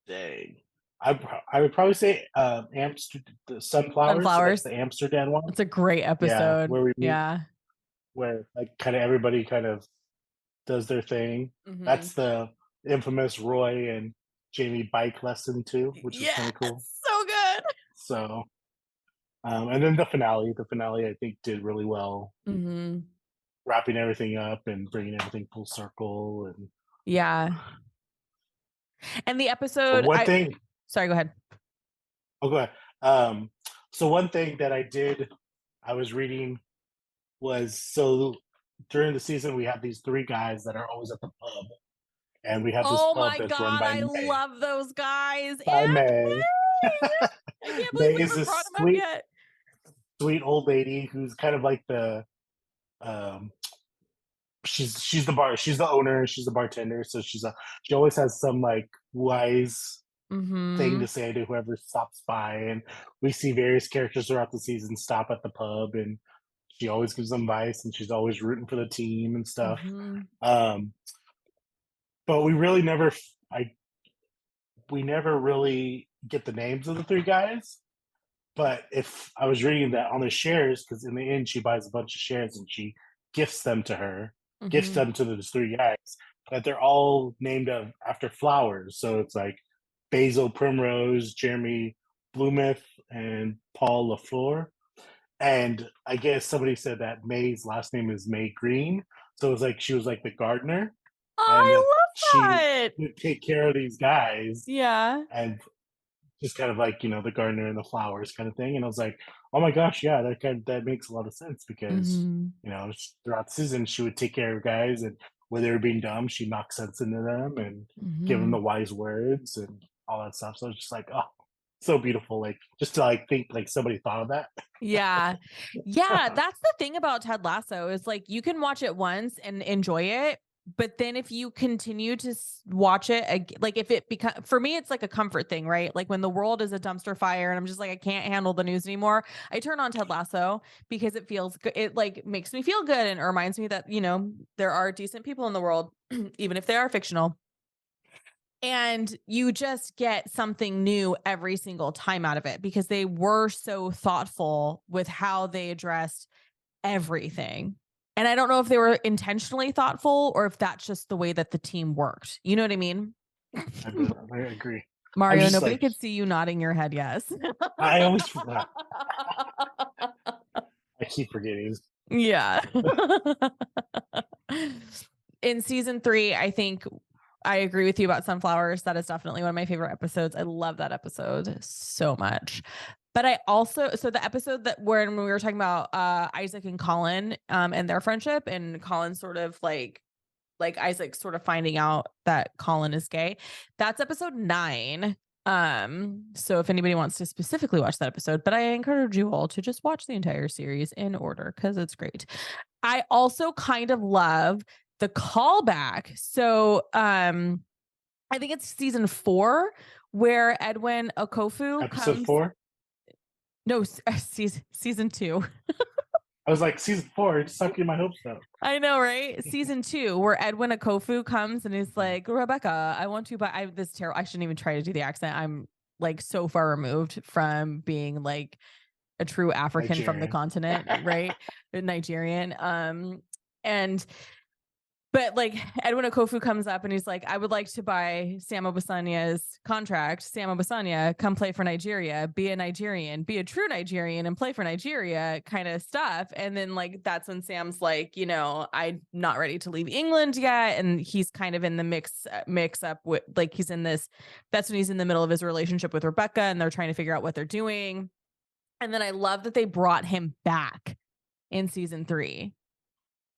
Dang. I would probably say the Sunflowers. So that's Sunflowers. the Amsterdam one. It's a great Yeah, episode. where we meet, Yeah. where like kind of everybody kind of does their thing. Mm-hmm. That's the infamous Roy and Jamie bike lesson too, which was Yeah, kind of cool. so good. So, and then the finale I think did really well, Mm-hmm. wrapping everything up and bringing everything full circle. And Yeah. And the but episode, one thing, sorry, go ahead. oh, go ahead. Um, so one thing that I was reading was so during the season we have these 3 guys that are always at the pub, and we have this Oh pub my that's run God, by I May. love those guys. And By May. May. I can't believe May we is haven't this brought him up sweet, yet. sweet old lady who's kind of like um, she's the owner, she's the bartender, so she always has some like wise thing Mm-hmm. to say to whoever stops by, and we see various characters throughout the season stop at the pub, and she always gives them advice, and she's always rooting for the team and stuff. Mm-hmm. Um, but we really never, I we never really get the names of the 3 guys. But if I was reading that on the shares, because in the end she buys a bunch of shares and she gifts them to her, gifts Mm-hmm. them to those 3 guys, that they're all named after flowers. So it's like Basil Primrose, Jeremy Bloomith, and Paul Lafleur. And I guess somebody said that May's last name is May Green. So it was like she was like the gardener, and I that love she that. would take care of these guys, Yeah. and just kind of like the gardener and the flowers kind of thing. And I was like, oh my gosh, yeah, that makes a lot of sense because Mm-hmm. throughout the season she would take care of guys, and when they were being dumb, she knocked sense into them and give them Mm-hmm. the wise words and all that stuff. So it's just like, oh, so beautiful. Like just to like think like somebody thought of that. Yeah. Yeah. That's the thing about Ted Lasso is like you can watch it once and enjoy it. But then if you continue to watch it, like if it becomes, for me, it's like a comfort thing, right? Like when the world is a dumpster fire and I'm just like, I can't handle the news anymore. I turn on Ted Lasso because it feels good. It like makes me feel good and it reminds me that, there are decent people in the world, even if they are fictional. And you just get something new every single time out of it because they were so thoughtful with how they addressed everything. And I don't know if they were intentionally thoughtful or if that's just the way that the team worked. You know what I mean? I agree. I'm Mario, just nobody like, could see you nodding your head yes. I always forgot. I keep forgetting. Yeah. In season 3, I think I agree with you about sunflowers. That is definitely one of my favorite episodes. I love that episode so much. But I also, so the episode that when we were talking about Isaac and Colin and their friendship, and Colin sort of like Isaac sort of finding out that Colin is gay. That's episode 9. So if anybody wants to specifically watch that episode, but I encourage you all to just watch the entire series in order because it's great. I also kind of love the callback. So I think it's season 4 where Edwin Okofu Episode comes. 4. No, season 2. I was like, season 4, it's sucking my hopes up. I know, right? Season 2, where Edwin Okofu comes and he's like, Rebecca, I want to buy this terrible. I shouldn't even try to do the accent. I'm like so far removed from being like a true African from the Nigerian. continent, right? Nigerian. And but like Edwin Okofu comes up and he's like, I would like to buy Sam Obasanya's contract. Sam Obasanya, come play for Nigeria, be a Nigerian, be a true Nigerian and play for Nigeria kind of stuff. And then like, that's when Sam's like, you know, I'm not ready to leave England yet. And he's kind of in the mix up with like, that's when he's in the middle of his relationship with Rebecca and they're trying to figure out what they're doing. And then I love that they brought him back in season 3.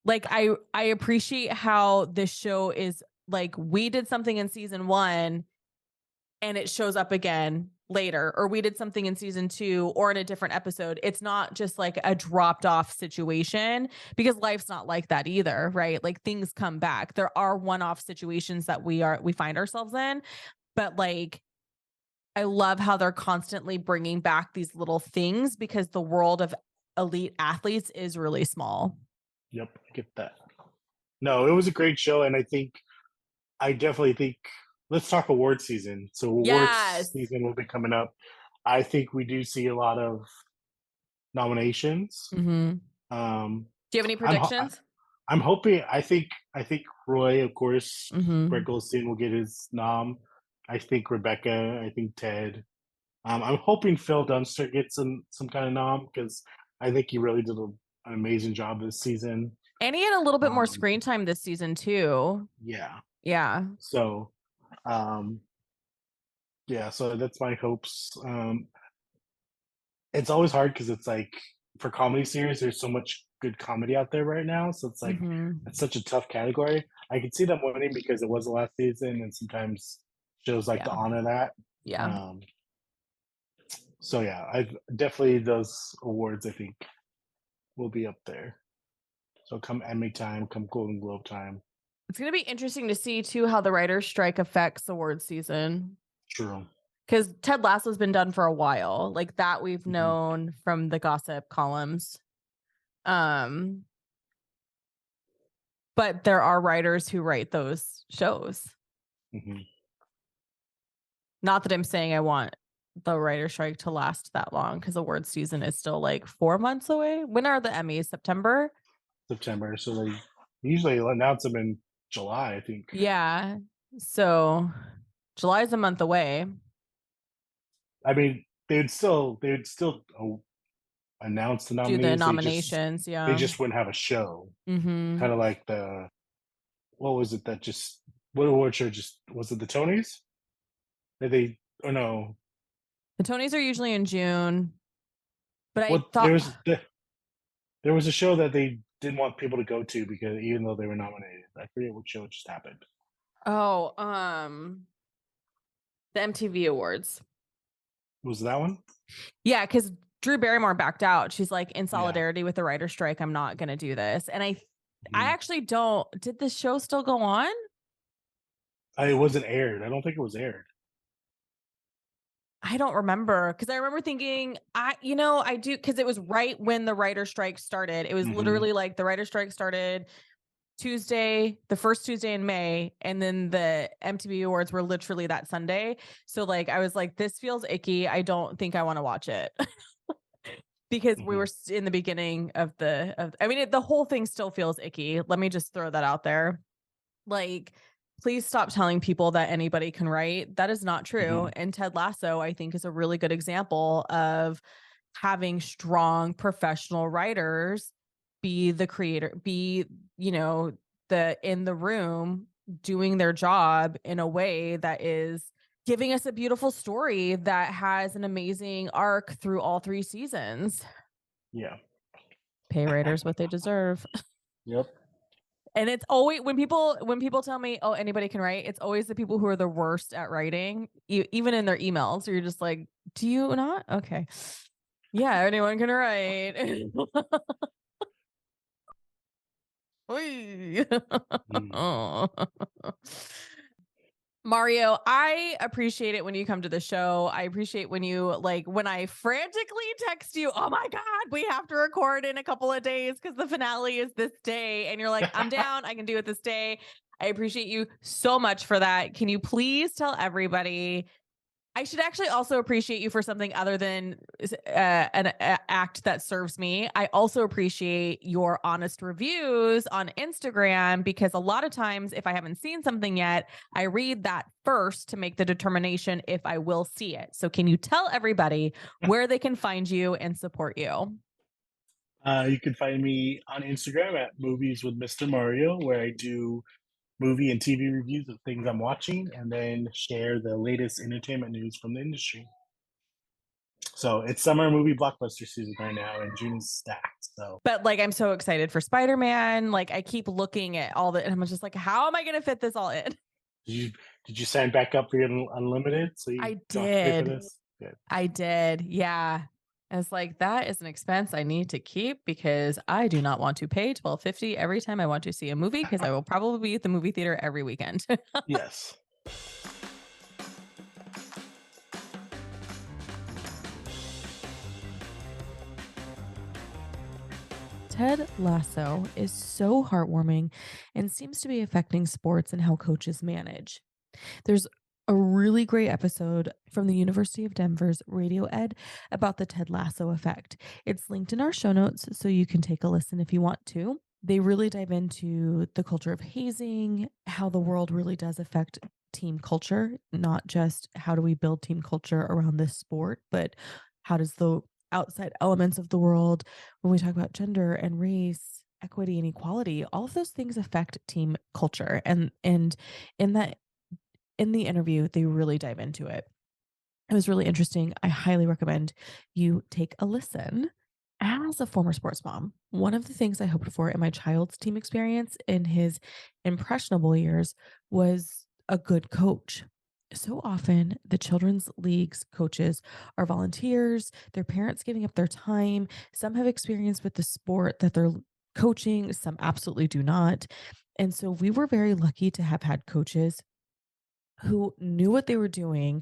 Like I appreciate how this show is like we did something in season 1 and it shows up again later, or we did something in season 2 or in a different episode. It's not just like a dropped off situation because life's not like that either, right? Like things come back. There are one-off situations that we find ourselves in, but like I love how they're constantly bringing back these little things because the world of elite athletes is really small. Yep, I get that. No, it was a great show, and I definitely think let's talk award season. So awards Yes. season will be coming up. I think we do see a lot of nominations. Mm-hmm. Um, Do you have any I'm predictions? I'm hoping. I think Roy, of course, Mm-hmm. Brett Goldstein will get his nom. I think Rebecca. I think Ted. I'm hoping Phil Dunster gets some kind of nom because I think he really did an amazing job this season. And he had a little bit more Um, screen time this season too. yeah. Yeah. So, um, yeah. So that's my hopes. It's always hard because it's like for comedy series, there's so much good comedy out there right now. So it's like Mm-hmm. it's such a tough category. I can see them winning because it was the last season, and sometimes shows like to Yeah. honor that. Yeah. Um, so yeah, I definitely those awards I think will be up there. So come Emmy time, come Golden Globe time. It's going to be interesting to see too how the writer's strike affects award season. True. Because Ted Lasso's been done for a while. Like that we've Mhm. known from the gossip columns. But there are writers who write those shows. Mhm. Not that I'm saying I want the writer's strike to last that long because award season is still like 4 months away. When are the Emmys? September? September. So they usually announce them in July, I think. Yeah. So July is a month away. I mean, they would still announce the Do the nominees. nominations. They Yeah. just wouldn't have a show. Mm-hmm. Kind of like the what was it that just what award show just was it the Tonys? That they oh no. The Tonys are usually in June, but I What thought, there was a show that they didn't want people to go to because even though they were nominated. I forget what show just happened. oh, the MTV Awards. Was that one? Yeah, because Drew Barrymore backed out. She's like, in Yeah. solidarity with the writer's strike, I'm not going to do this. And I Mhm. actually don't. Did the show still go on? It wasn't aired. I don't think it was aired. I don't remember because I remember thinking, I do because it was right when the writer's strike started. It was Mhm. literally like the writer's strike started Tuesday, the first Tuesday in May, and then the MTV Awards were literally that Sunday. So like I was like, this feels icky. I don't think I want to watch it. Because we Mhm. were in the beginning of the whole thing still feels icky. Let me just throw that out there. Like, please stop telling people that anybody can write. That is not true. Mhm. And Ted Lasso, I think, is a really good example of having strong professional writers be the creator, be, the in the room doing their job in a way that is giving us a beautiful story that has an amazing arc through all 3 seasons. Yeah. Pay writers what they deserve. Yep. And it's always when people tell me, "Oh, anybody can write," it's always the people who are the worst at writing, even in their emails. So you're just like, "Do you not? Okay, yeah, anyone can write." Oy. Mm. Mario, I appreciate it when you come to the show. I appreciate when you like when I frantically text you, "Oh my god, we have to record in a couple of days cuz the finale is this day." And you're like, "I'm down. I can do it this day." I appreciate you so much for that. Can you please tell everybody I should actually also appreciate you for something other than an act that serves me. I also appreciate your honest reviews on Instagram because a lot of times, if I haven't seen something yet, I read that first to make the determination if I will see it. So, can you tell everybody where they can find you and support you? You can find me on Instagram at Movies with Mr. Mario, where I do movie and TV reviews of things I'm watching and then share the latest entertainment news from the industry. So it's summer movie blockbuster season right now, and June is stacked. So But like, I'm so excited for Spider-Man. Like, I keep looking at all the, and I'm just like, how am I going to fit this all in? did you did you sign back up for your unlimited so you I don't have to pay for did. this? Good. I did. Yeah. I was like, that is an expense I need to keep because I do not want to pay 12.50 every time I want to see a movie because I will probably be at the movie theater every weekend. Yes. Ted Lasso is so heartwarming and seems to be affecting sports and how coaches manage. There's a really great episode from the University of Denver's Radio Ed about the Ted Lasso effect. It's linked in our show notes so you can take a listen if you want to. They really dive into the culture of hazing, how the world really does affect team culture, not just how do we build team culture around this sport, but how does the outside elements of the world, when we talk about gender and race, equity and equality, all of those things affect team culture. And in that in the interview, they really dive into it. It was really interesting. I highly recommend you take a listen. As a former sports mom, one of the things I hoped for in my child's team experience in his impressionable years was a good coach. So often, the children's leagues coaches are volunteers, their parents giving up their time. Some have experience with the sport that they're coaching, some absolutely do not. And so we were very lucky to have had coaches who knew what they were doing,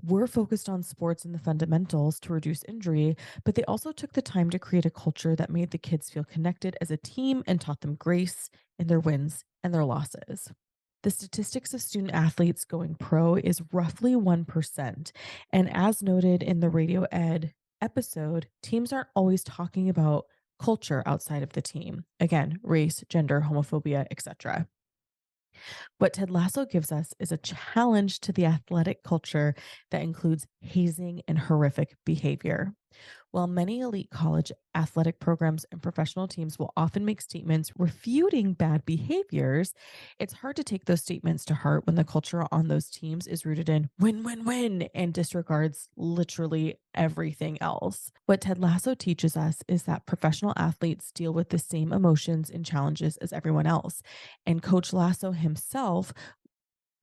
were focused on sports and the fundamentals to reduce injury, but they also took the time to create a culture that made the kids feel connected as a team and taught them grace in their wins and their losses. The statistics of student athletes going pro is roughly 1%. And as noted in the Radio Ed episode, teams aren't always talking about culture outside of the team. Again, race, gender, homophobia, etc. What Ted Lasso gives us is a challenge to the athletic culture that includes hazing and horrific behavior. While many elite college athletic programs and professional teams will often make statements refuting bad behaviors, it's hard to take those statements to heart when the culture on those teams is rooted in win, win, win and disregards literally everything else. What Ted Lasso teaches us is that professional athletes deal with the same emotions and challenges as everyone else. And Coach Lasso himself,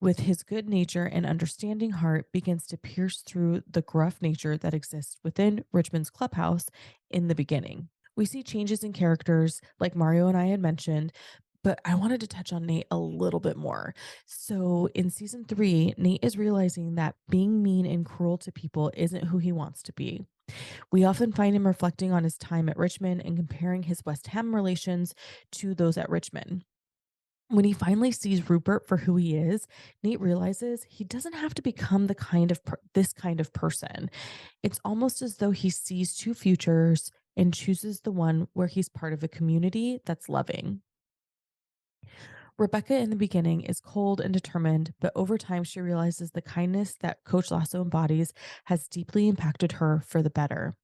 with his good nature and understanding heart, begins to pierce through the gruff nature that exists within Richmond's clubhouse in the beginning. We see changes in characters, like Mario and I had mentioned, but I wanted to touch on Nate a little bit more. So, in season 3, Nate is realizing that being mean and cruel to people isn't who he wants to be. We often find him reflecting on his time at Richmond and comparing his West Ham relations to those at Richmond. When he finally sees Rupert for who he is, Nate realizes he doesn't have to become this kind of person. It's almost as though he sees two futures and chooses the one where he's part of a community that's loving. Rebecca in the beginning is cold and determined, but over time she realizes the kindness that Coach Lasso embodies has deeply impacted her for the better.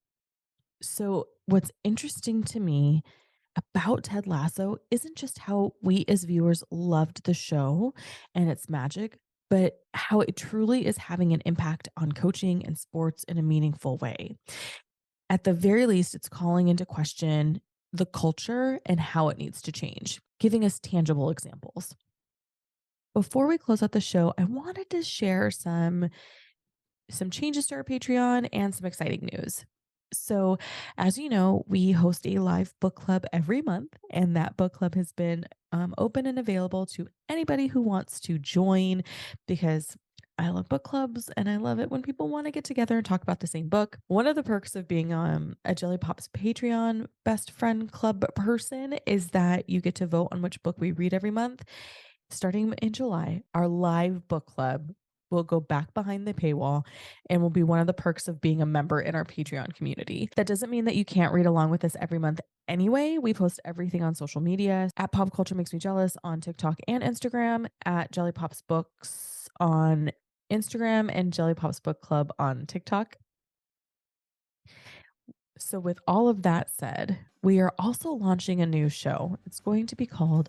So, what's interesting to me about Ted Lasso isn't just how we as viewers loved the show and its magic, but how it truly is having an impact on coaching and sports in a meaningful way. At the very least, it's calling into question the culture and how it needs to change. giving us tangible examples. Before we close out the show, I wanted to share some changes to our Patreon and some exciting news. So, as you know, we host a live book club every month, and that book club has been open and available to anybody who wants to join because I love book clubs and I love it when people want to get together and talk about the same book. One of the perks of being a Jelly Pops Patreon best friend club person is that you get to vote on which book we read every month. Starting in July, our live book club will go back behind the paywall and will be one of the perks of being a member in our Patreon community. That doesn't mean that you can't read along with us every month anyway. We post everything on social media at Pop Culture Makes Me Jealous on TikTok and Instagram, at Jelly Pops Books on Instagram, and Jelly Pops Book Club on TikTok. So, with all of that said, we are also launching a new show. It's going to be called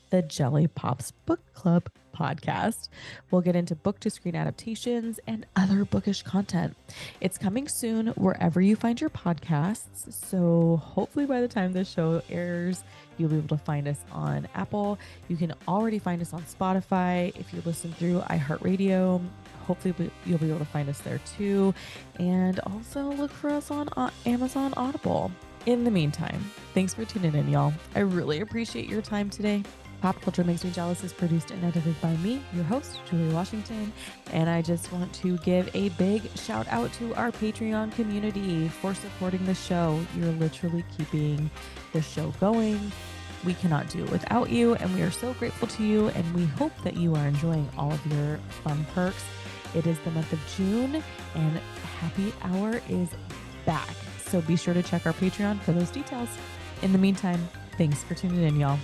the Jelly Pops Book Club podcast. We'll get into book to screen adaptations and other bookish content. It's coming soon wherever you find your podcasts. So hopefully by the time this show airs, you'll be able to find us on Apple. You can already find us on Spotify. If you listen through iHeartRadio, hopefully you'll be able to find us there too. And also look for us on Amazon Audible. In the meantime, thanks for tuning in, y'all. I really appreciate your time today. Pop Culture Makes Me Jealous is produced and edited by me, your host, Julie Washington. And I just want to give a big shout out to our Patreon community for supporting the show. You're literally keeping the show going. We cannot do it without you, and we are so grateful to you, and we hope that you are enjoying all of your fun perks. It is the month of June, and Happy Hour is back. So be sure to check our Patreon for those details. In the meantime, thanks for tuning in, y'all.